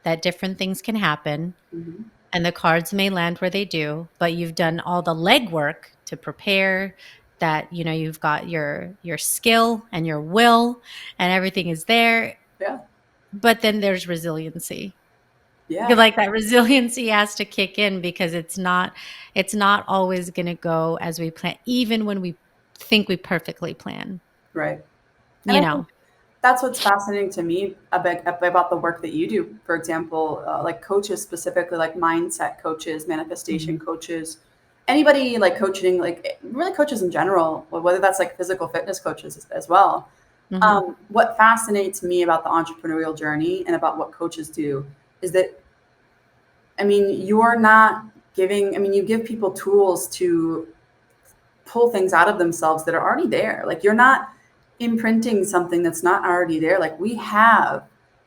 that different things can happen mhm. and the cards may land where they do, but you've done all the legwork to prepare, that you've got your skill and your will and everything is there. Yeah. But then there's resiliency. Yeah. Like that resiliency has to kick in, because it's not always going to go as we plan, even when we think we perfectly plan Right. And you I think know that's what's fascinating to me about the work that you do. For example, like coaches specifically, like mindset coaches, manifestation Mhm. coaches, anybody like coaching, like really coaches in general, whether that's like physical fitness coaches as well. Mhm. What fascinates me about the entrepreneurial journey and about what coaches do is that, I mean, you're not giving, I mean, you give people tools to pull things out of themselves that are already there. Like you're not imprinting something that's not already there. Like we have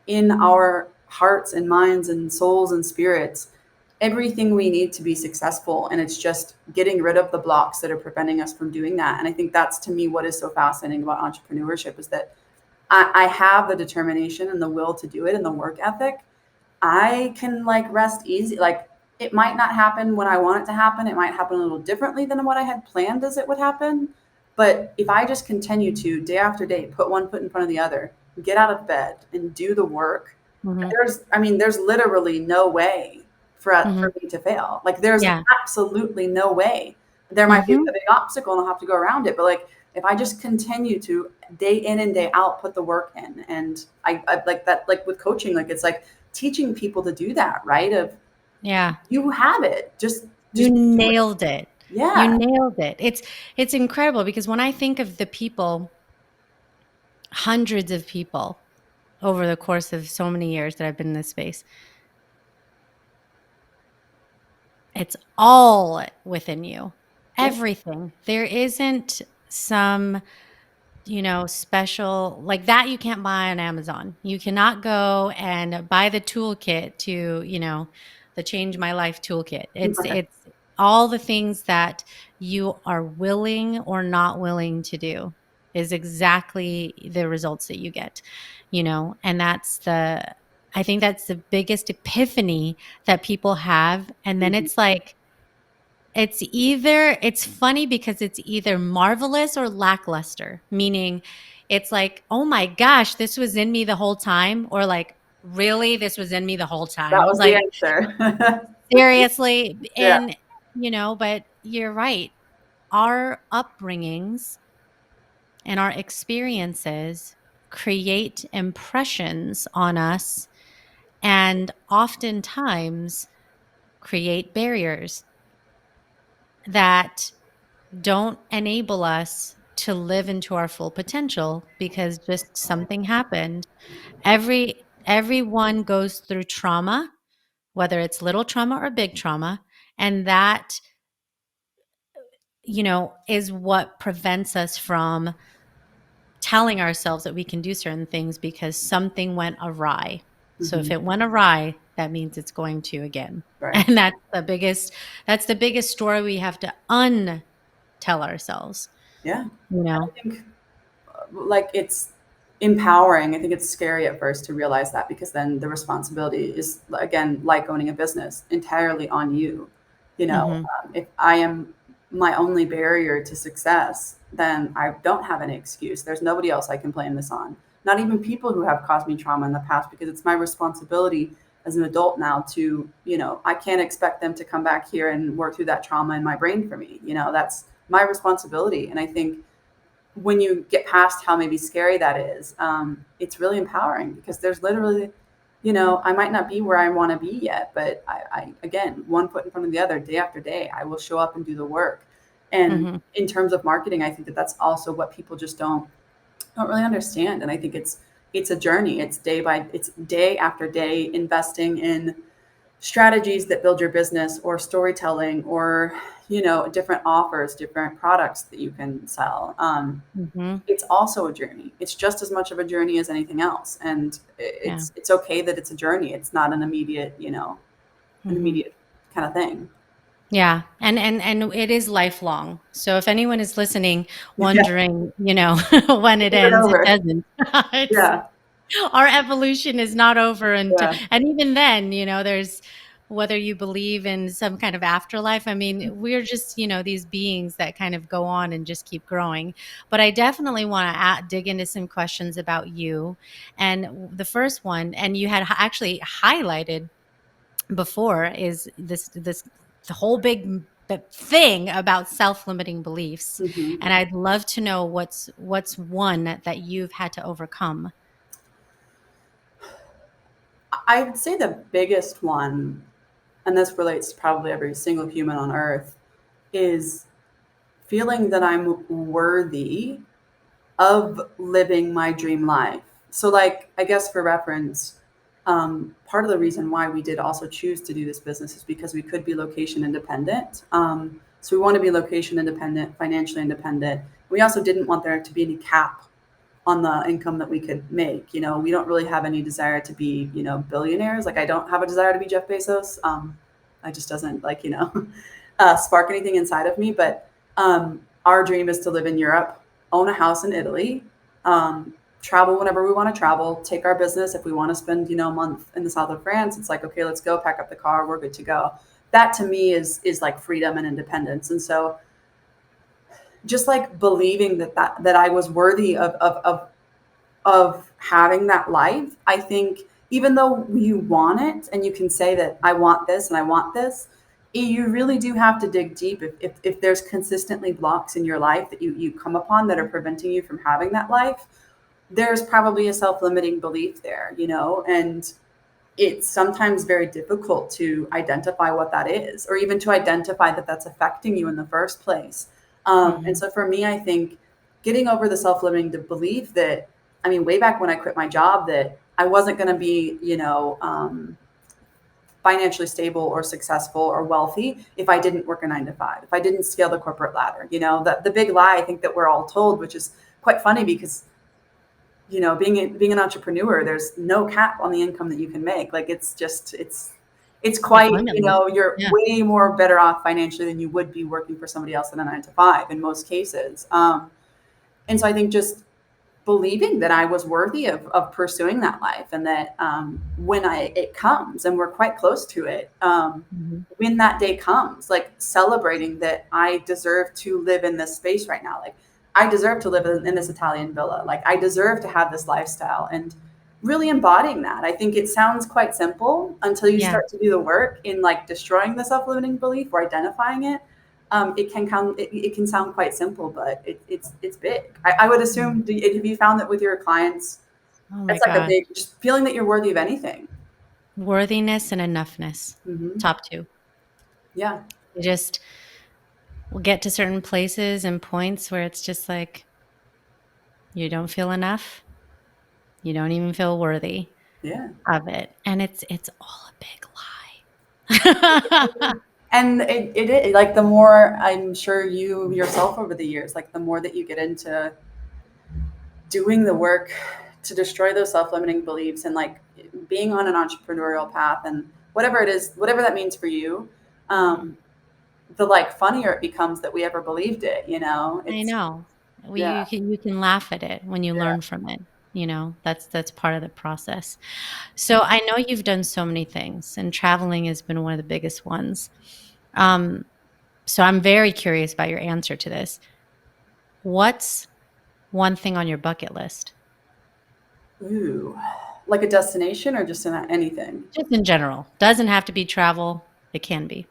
in our hearts and minds and souls and spirits everything we need to be successful. And it's just getting rid of the blocks that are preventing us from doing that. And I think that's to me what is so fascinating about entrepreneurship is that I have the determination and the will to do it and the work ethic. I can like rest easy. Like it might not happen when I want it to happen. It might happen a little differently than what I had planned as it would happen. But if I just continue to day after day put one foot in front of the other, get out of bed and do the work, Mhm. there's literally no way Mhm. for me to fail. Like there's Yeah. absolutely no way. There might be Mhm. a big obstacle and I'll have to go around it. But like if I just continue to day in and day out put the work in, and I like that, like with coaching, like it's like teaching people to do that, right? Of Yeah. you have it, You just do it. nailed it. You Yeah. nailed it. It's incredible, because when I think of the people, hundreds of people over the course of so many years that I've been in this space, it's all within you. Yeah. Everything. There isn't some special like that you can't buy on Amazon. You cannot go and buy the toolkit to, the Change My Life toolkit. It's all the things that you are willing or not willing to do is exactly the results that you get, and I think that's the biggest epiphany that people have. And then Mhm. it's funny because it's either marvelous or lackluster, meaning it's like, oh my gosh, this was in me the whole time, or like, really, this was in me the whole That time. was the Like, answer. seriously. Yeah. And, but you're right. our upbringings and our experiences create impressions on us and oftentimes create barriers that don't enable us to live into our full potential because just something happened. Everyone goes through trauma, whether it's little trauma or big trauma, and that, is what prevents us from telling ourselves that we can do certain things because something went awry. So if Hmm. it went awry, that means it's going to again. Right. And that's the biggest story we have to untell ourselves, Yeah. you know. I think like it's empowering. I think it's scary at first to realize that, because then the responsibility is, again, like owning a business, entirely on you. Mhm. If I am my only barrier to success, then I don't have any excuse. There's nobody else I can blame this on. Not even people who have caused me trauma in the past, because it's my responsibility as an adult now to, I can't expect them to come back here and work through that trauma in my brain for me. That's my responsibility. And I think when you get past how maybe scary that is, it's really empowering, because there's literally, I might not be where I want to be yet, but again, one foot in front of the other, day after day, I will show up and do the work. And Mhm. in terms of marketing, I think that that's also what people just don't really understand. And I think it's a journey. It's day after day investing in strategies that build your business, or storytelling, or different offers, different products that you can sell. Mhm. It's also a journey. It's just as much of a journey as anything else, and Yeah. it's okay that it's a journey. It's not an immediate, an Mhm. immediate kind of thing. Yeah, and it is lifelong. So if anyone is listening Yeah, wondering, when it isn't ends, it over. doesn't. It's Yeah, our evolution is not over until, yeah, and even then, there's, whether you believe in some kind of afterlife, I mean, we're just, these beings that kind of go on and just keep growing. But I definitely want to dig into some questions about you. And the first one, and you had actually highlighted before, is this the whole big the thing about self-limiting beliefs. hmm. And I'd love to know what's one that you've had to overcome. I'd say the biggest one, and this relates to probably every single human on earth, is feeling that I'm worthy of living my dream life. So, like, I guess for reference, part of the reason why we did also choose to do this business is because we could be location independent. So we want to be location independent, financially independent. We also didn't want there to be any cap on the income that we could make. We don't really have any desire to be, billionaires. Like, I don't have a desire to be Jeff Bezos. I just doesn't, like, spark anything inside of me. But our dream is to live in Europe, own a house in Italy, travel whenever we want to travel, take our business. If we want to spend, a month in the south of France, it's like, okay, let's go, pack up the car, we're good to go. That to me is like freedom and independence. And so just like believing that I was worthy of having that life, I think, even though you want it and you can say that I want this and I want this, you really do have to dig deep. If there's consistently blocks in your life that you come upon that are preventing you from having that life, there's probably a self-limiting belief there, and it's sometimes very difficult to identify what that is, or even to identify that that's affecting you in the first place. And Mhm. so for me, I think getting over the self-limiting belief that, I mean, way back when I quit my job, that I wasn't going to be, financially stable or successful or wealthy if I didn't work a 9 to 5, if I didn't scale the corporate ladder. The big lie I think that we're all told, which is quite funny, because being an entrepreneur, there's no cap on the income that you can make. Like, it's It's quite, limitless. you're Yeah. way more better off financially than you would be working for somebody else in a 9 to 5 in most cases. And so I think just believing that I was worthy of pursuing that life, and that when it comes, and we're quite close to it, Mhm. when that day comes, like celebrating that I deserve to live in this space right now. Like, I deserve to live in this Italian villa. Like, I deserve to have this lifestyle, and really embodying that. I think it sounds quite simple until you Yeah. start to do the work in like destroying the self-limiting belief or identifying it. It can sound quite simple, but it's big. I would assume. Have you found that with your clients, Oh my it's like a God. big just feeling that you're worthy of anything? Worthiness and enoughness. Hmm. Top two. Yeah, You just will get to certain places and points where it's just like you don't feel enough. You don't even feel worthy yeah. of it. And it's all a big lie. And it like the more I'm sure you yourself over the years, like the more that you get into doing the work to destroy those self-limiting beliefs and like being on an entrepreneurial path and whatever it is, whatever that means for you, Mhm. um, the like funnier it becomes that we ever believed it. I It's know. Well, yeah, you can laugh at it when you yeah. learn from it, that's part of the process. So I know you've done so many things, and traveling has been one of the biggest ones. Um, so I'm very curious about your answer to this. What's one thing on your bucket list? Ooh, like a destination or just in anything. Just in general. Doesn't have to be travel. It can be.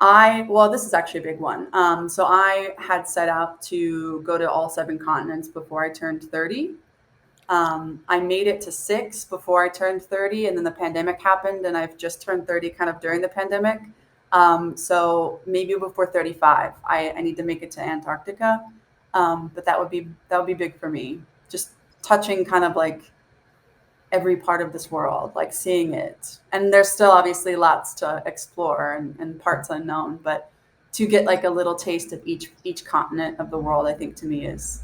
Well, this is actually a big one. So I had set out to go to all seven continents before I turned 30. I made it to six before I turned 30, and then the pandemic happened, and I've just turned 30 kind of during the pandemic. So maybe before 35, I need to make it to Antarctica. But that would be big for me. Just touching kind of like every part of this world, like seeing it. And there's still obviously lots to explore and parts unknown, but to get like a little taste of each continent of the world, I think to me is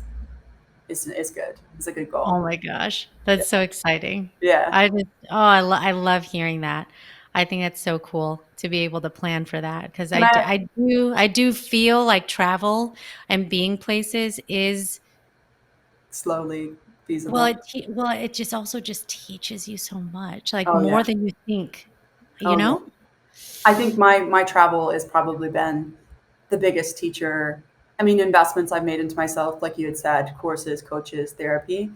good. It's a good goal. Oh my gosh, that's so exciting. Yeah. I love hearing that. I think that's so cool to be able to plan for that because Can I I do feel like travel and being places is slowly feasible? it just also just teaches you so much, like, Oh more yeah. than you think, you Oh yeah. know? I think my travel has probably been the biggest teacher. I mean, investments I've made into myself, like you had said, courses, coaches, therapy.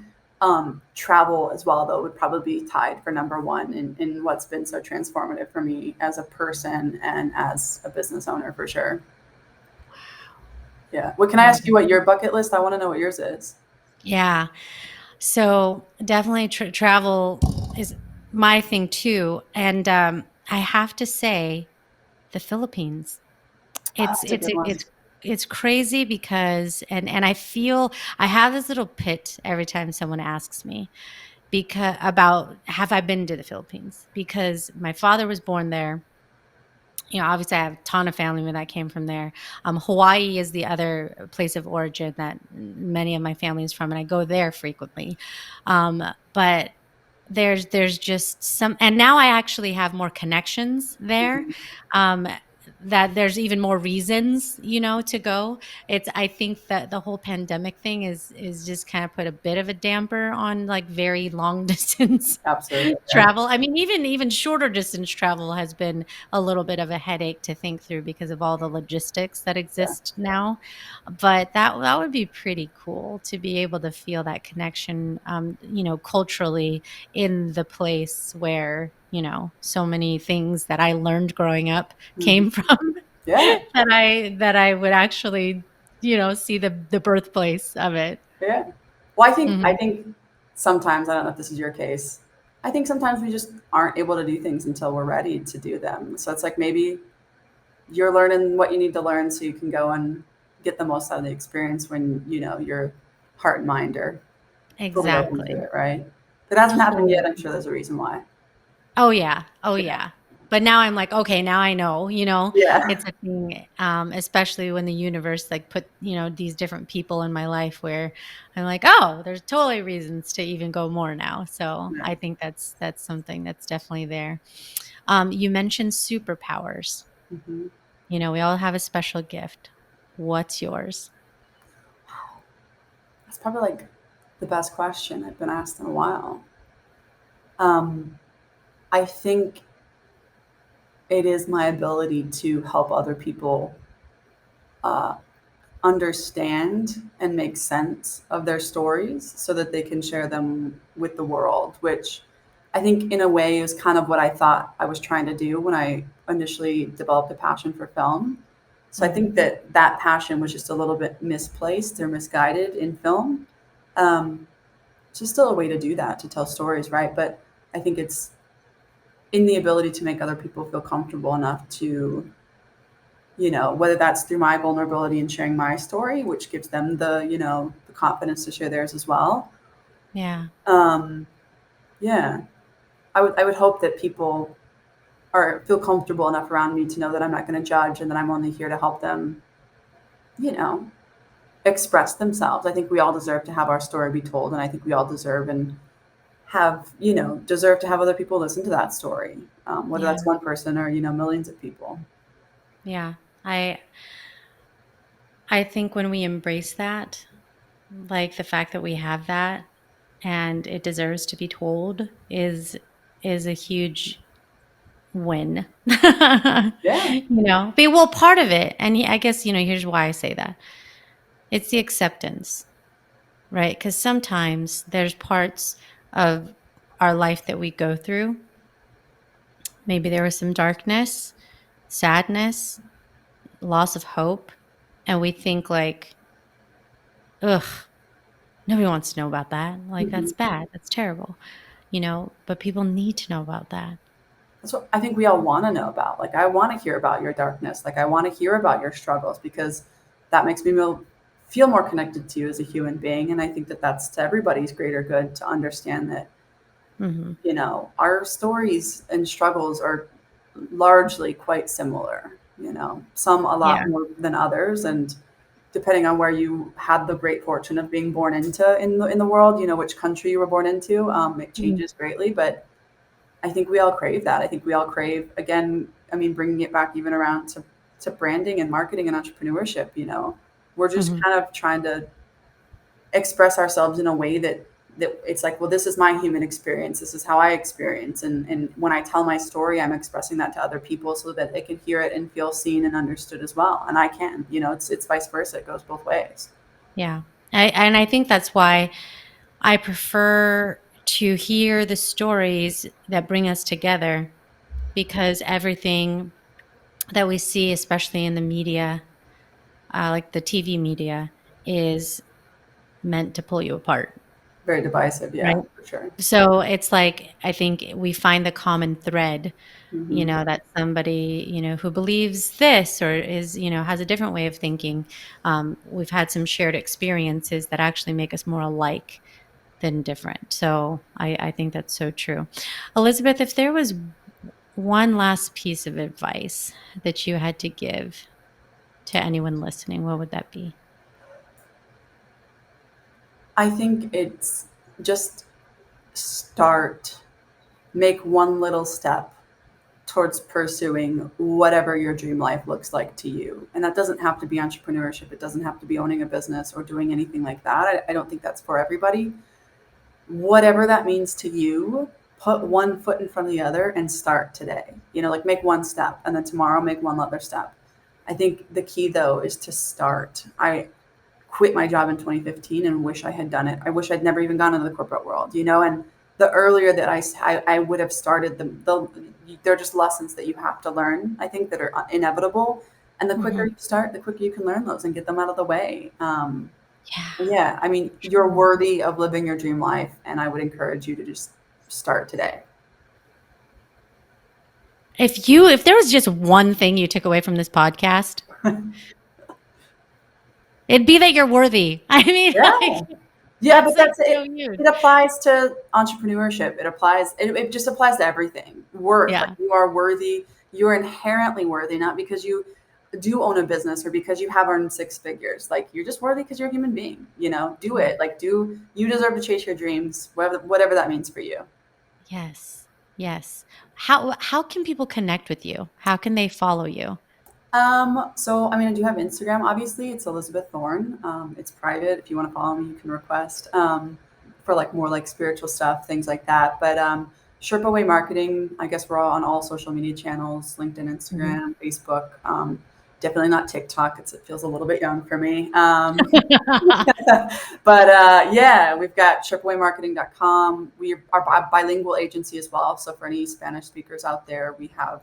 Travel as well, though, would probably be tied for number one in what's been so transformative for me as a person and as a business owner for sure. Yeah. What can I Love ask you it. what your bucket list? I want to know what yours is. Yeah. So, definitely travel is my thing too, and, I have to say the Philippines. Oh, It's that's a it's good one. it's crazy because and I feel I have this little pit every time someone asks me because about have I been to the Philippines? Because my father was born there. Obviously I have a ton of family that came from there. Hawaii is the other place of origin that many of my family is from, and I go there frequently. But there's just some, and now I actually have more connections there, Mhm. um, that there's even more reasons, to go. I think that the whole pandemic thing is just kind of put a bit of a damper on like very long distance Absolutely. Yeah. travel. I mean, even shorter distance travel has been a little bit of a headache to think through because of all the logistics that Yeah. exist now. But that would be pretty cool to be able to feel that connection, culturally in the place where so many things that I learned growing up Mhm. came from. Yeah. that I would actually see the birthplace of it. Yeah. Well, I Mhm. think sometimes, I don't know if this is your case, I think sometimes we just aren't able to do things until we're ready to do them. So it's like maybe you're learning what you need to learn so you can go and get the most out of the experience when your heart and mind are fully open to Exactly. it, right? If it hasn't happened yet, I'm Totally. sure there's a reason why. Oh, yeah. Oh, Yeah. yeah. But now I'm like, "Okay, now I know," Yeah. It's a thing, especially when the universe, like, put, these different people in my life where I'm like, "Oh, there's totally reasons to even go more now." So, Yeah. I think that's something that's definitely there. You mentioned superpowers. Hmm. We all have a special gift. What's yours? That's probably like the best question I've been asked in a while. Um, I think it is my ability to help other people uh, understand and make sense of their stories so that they can share them with the world, which I think in a way it was kind of what I thought I was trying to do when I initially developed a passion for film. So I Mhm. think that that passion was just a little bit misplaced or misguided in film. Um, it's just still a way to do that, to tell stories, right? But I think it's in the ability to make other people feel comfortable enough to, whether that's through my vulnerability and sharing my story, which gives them the confidence to share theirs as well. Yeah. Um, yeah, I would hope that people or feel comfortable enough around me to know that I'm not going to judge and that I'm only here to help them, you know, express themselves. I think we all deserve to have our story be told, and I think we all deserve and deserve to have other people listen to that story, whether Yeah. that's one person or millions of people. Yeah. I I think when we embrace that, like the fact that we have that and it deserves to be told is a huge win. Yeah, Be well part of it. And I guess, here's why I say that. It's the acceptance, right? Because sometimes there's parts of our life that we go through. Maybe there was some darkness, sadness, loss of hope, and we think like, ugh, nobody wants to know about that. Like hmm that's bad. That's terrible. But people need to know about that. that's what I think we all want to know about. Like, I want to hear about your darkness. Like, I want to hear about your struggles because that makes me feel more connected to you as a human being. And I think that that's to everybody's greater good to understand that Hmm. our stories and struggles are largely quite similar, some a Yeah. lot more than others. And depending on where you had the great fortune of being born into in the world, which country you were born into, it Mhm. changes greatly. But I think we all crave that. I think we all crave, again, I mean, bringing it back even around to branding and marketing and entrepreneurship, we're just Mhm. kind of trying to express ourselves in a way that it's like, well, this is my human experience, this is how I experience, and when I tell my story, I'm expressing that to other people so that they can hear it and feel seen and understood as well. And I can, it's vice versa, it goes both ways. Yeah. And I think that's why I prefer to hear the stories that bring us together because everything that we see, especially in the media, like the TV media, is meant to pull you apart, Very divisive, right? yeah, for sure. So it's like I think we find the common thread, Hmm. that somebody, who believes this or is, has a different way of thinking. We've had some shared experiences that actually make us more alike than different. So I think that's so true. Elizabeth, if there was one last piece of advice that you had to give to anyone listening, what would that be? I think it's just start, make one little step towards pursuing whatever your dream life looks like to you. And that doesn't have to be entrepreneurship. It doesn't have to be owning a business or doing anything like that. I don't think that's for everybody. Whatever that means to you, put one foot in front of the other and start today. Like, make one step and then tomorrow make one other step. I think the key though is to start. I quit my job in 2015 and wish I had done it. I wish I'd never even gone into the corporate world, and the earlier that I would have started, they're just lessons that you have to learn, I think, that are inevitable. And the quicker Hmm. you start, the quicker you can learn those and get them out of the way. Yeah. Yeah, I mean, you're True. worthy of living your dream life. And I would encourage you to just start today. If there was just one thing you took away from this podcast, it'd be that you're worthy. I mean, like Yeah. Yeah, that's but like that's so it. huge. It applies to entrepreneurship. It just applies to everything. Worth, like, Yeah. you are worthy. You're inherently worthy, not because you do own a business or because you have earned six figures. Like, you're just worthy because you're a human being. Do Yeah. it. Like, you deserve to chase your dreams, whatever that means for you. Yes. Yes. How can people connect with you? How can they follow you? So I mean, I do have Instagram. Obviously, it's Elizabeth Thorn. It's private. If you want to follow me, you can request for like more like spiritual stuff, things like that. But Sherpa Way Marketing. I guess we're all on all social media channels: LinkedIn, Mhm. Instagram, Facebook. Definitely not TikTok. It feels a little bit young for me. But yeah, we've got sherpawaymarketing.com. We are a bilingual agency as well. So for any Spanish speakers out there, we have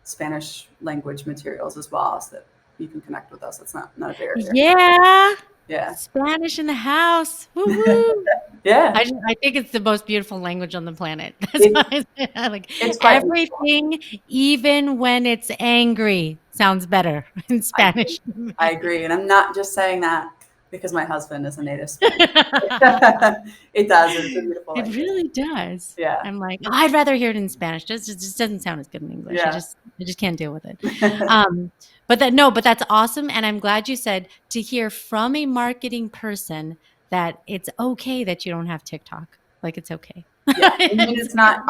Spanish language materials as well, so that you can connect with us. It's not a barrier. Yeah. Yeah. Spanish in the house. Woo woo. Yeah. I think it's the most beautiful language on the planet. That's It, why I say, like it's quite beautiful. everything, even when it's angry, sounds better in I agree. Spanish to I me. agree. And I'm not just saying that because my husband is a native Spanish. It does. It's a beautiful It language. really does. Yeah. I'm like, I'd rather hear it in Spanish. Just doesn't sound as good in English. Yeah. I just can't deal with it. But that no, but that's awesome. And I'm glad you said to hear from a marketing person that it's okay that you don't have TikTok. Like it's okay. Yeah, and it's not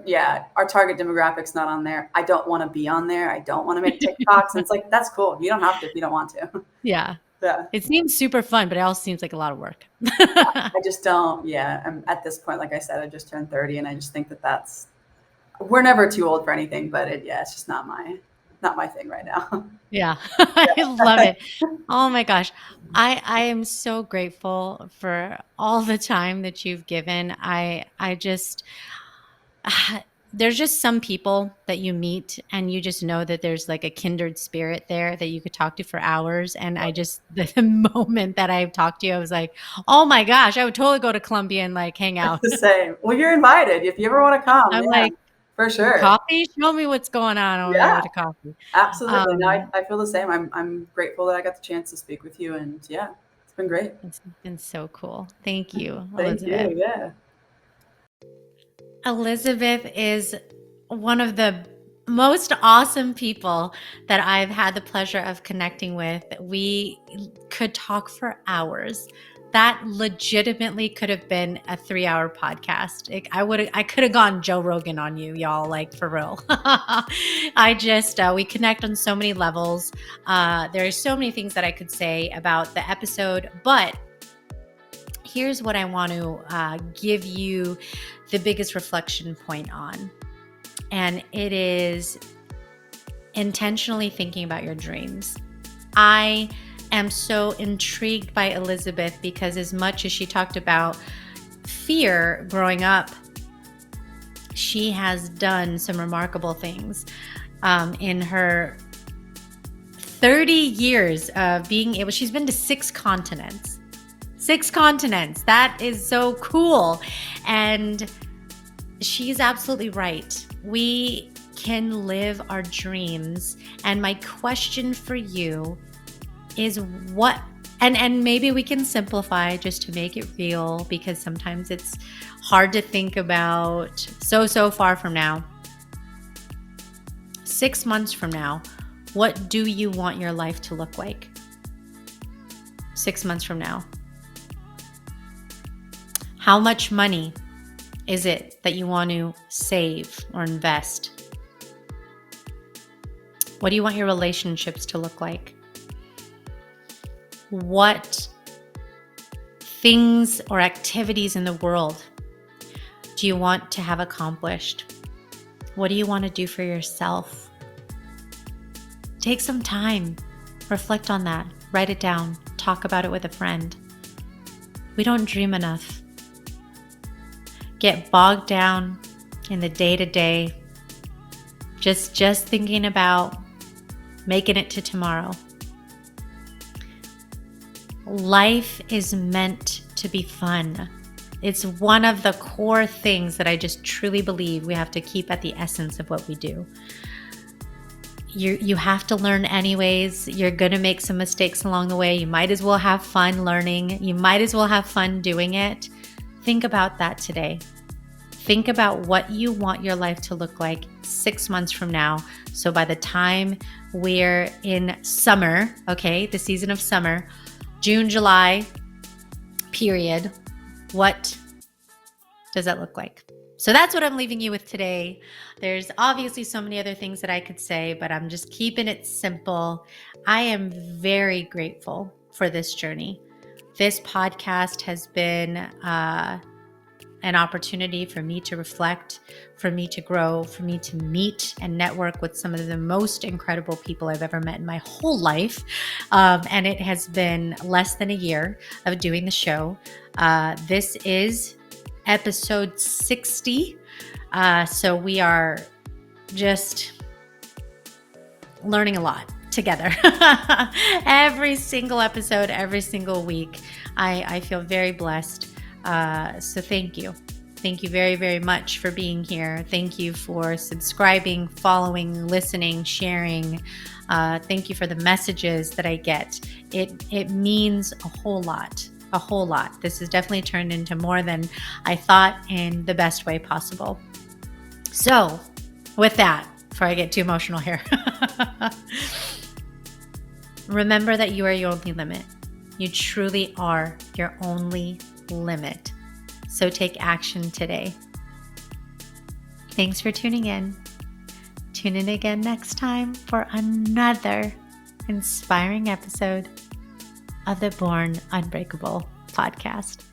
You're fine. our target demographic's not on there. I don't want to be on there. I don't want to make TikToks. And it's like, that's cool. You don't have to if you don't want to. Yeah. Yeah. It seems super fun, but it also seems like a lot of work. I just don't. Yeah. I'm at this point, like I said, I just turned 30 and I just think that we're never too old for anything, but it's just not my thing right now. Yeah. I love it. Oh my gosh. I am so grateful for all the time that you've given. I just there's just some people that you meet and you just know that there's like a kindred spirit there that you could talk to for hours. And I just, the moment that I talked to you, I was like, oh my gosh, I would totally go to Colombia and like hang It's out. the same. Well, you're invited if you ever want to come. I'm Yeah, like, for sure. coffee? Show me what's going on over there Yeah, with the coffee. absolutely. No, Um, I feel the same. I'm grateful that I got the chance to speak with you, and yeah, it's been great. it's been so cool. Thank you, Thank Elizabeth. you. Yeah. Elizabeth is one of the most awesome people that I've had the pleasure of connecting with. We could talk for hours. That legitimately could have been a 3-hour podcast. I could have gone Joe Rogan on you, y'all, like for real. We connect on so many levels. There are so many things that I could say about the episode, but here's what I want to give you the biggest reflection point on. And it is intentionally thinking about your dreams. I am so intrigued by Elizabeth because as much as she talked about fear growing up, she has done some remarkable things in her 30 years of being able, she's been to 6 continents. 6 continents. That is so cool. And she's absolutely right. We can live our dreams. And my question for you is what, and maybe we can simplify just to make it real, because sometimes it's hard to think about so far from now. 6 months from now, what do you want your life to look like? 6 months from now. How much money is it that you want to save or invest? What do you want your relationships to look like? What things or activities in the world do you want to have accomplished? What do you want to do for yourself? Take some time, reflect on that, write it down, talk about it with a friend. We don't dream enough. Get bogged down in the day-to-day, just thinking about making it to tomorrow. Life is meant to be fun. It's one of the core things that I just truly believe we have to keep at the essence of what we do. You have to learn anyways. You're going to make some mistakes along the way. You might as well have fun learning. You might as well have fun doing it. Think about that today. Think about what you want your life to look like 6 months from now. So by the time we're in summer, okay, the season of summer, June, July, period, what does that look like? So that's what I'm leaving you with today. There's obviously so many other things that I could say, but I'm just keeping it simple. I am very grateful for this journey. This podcast has been an opportunity for me to reflect, for me to grow, for me to meet and network with some of the most incredible people I've ever met in my whole life. And it has been less than a year of doing the show. This is episode 60. So we are just learning a lot together. Every single episode, every single week. I feel very blessed. So thank you. Thank you very, very much for being here. Thank you for subscribing, following, listening, sharing. Thank you for the messages that I get. It means a whole lot. A whole lot. This has definitely turned into more than I thought in the best way possible. So with that, before I get too emotional here, remember that you are your only limit. You truly are your only limit. So take action today. Thanks for tuning in. Tune in again next time for another inspiring episode of the Born Unbreakable podcast.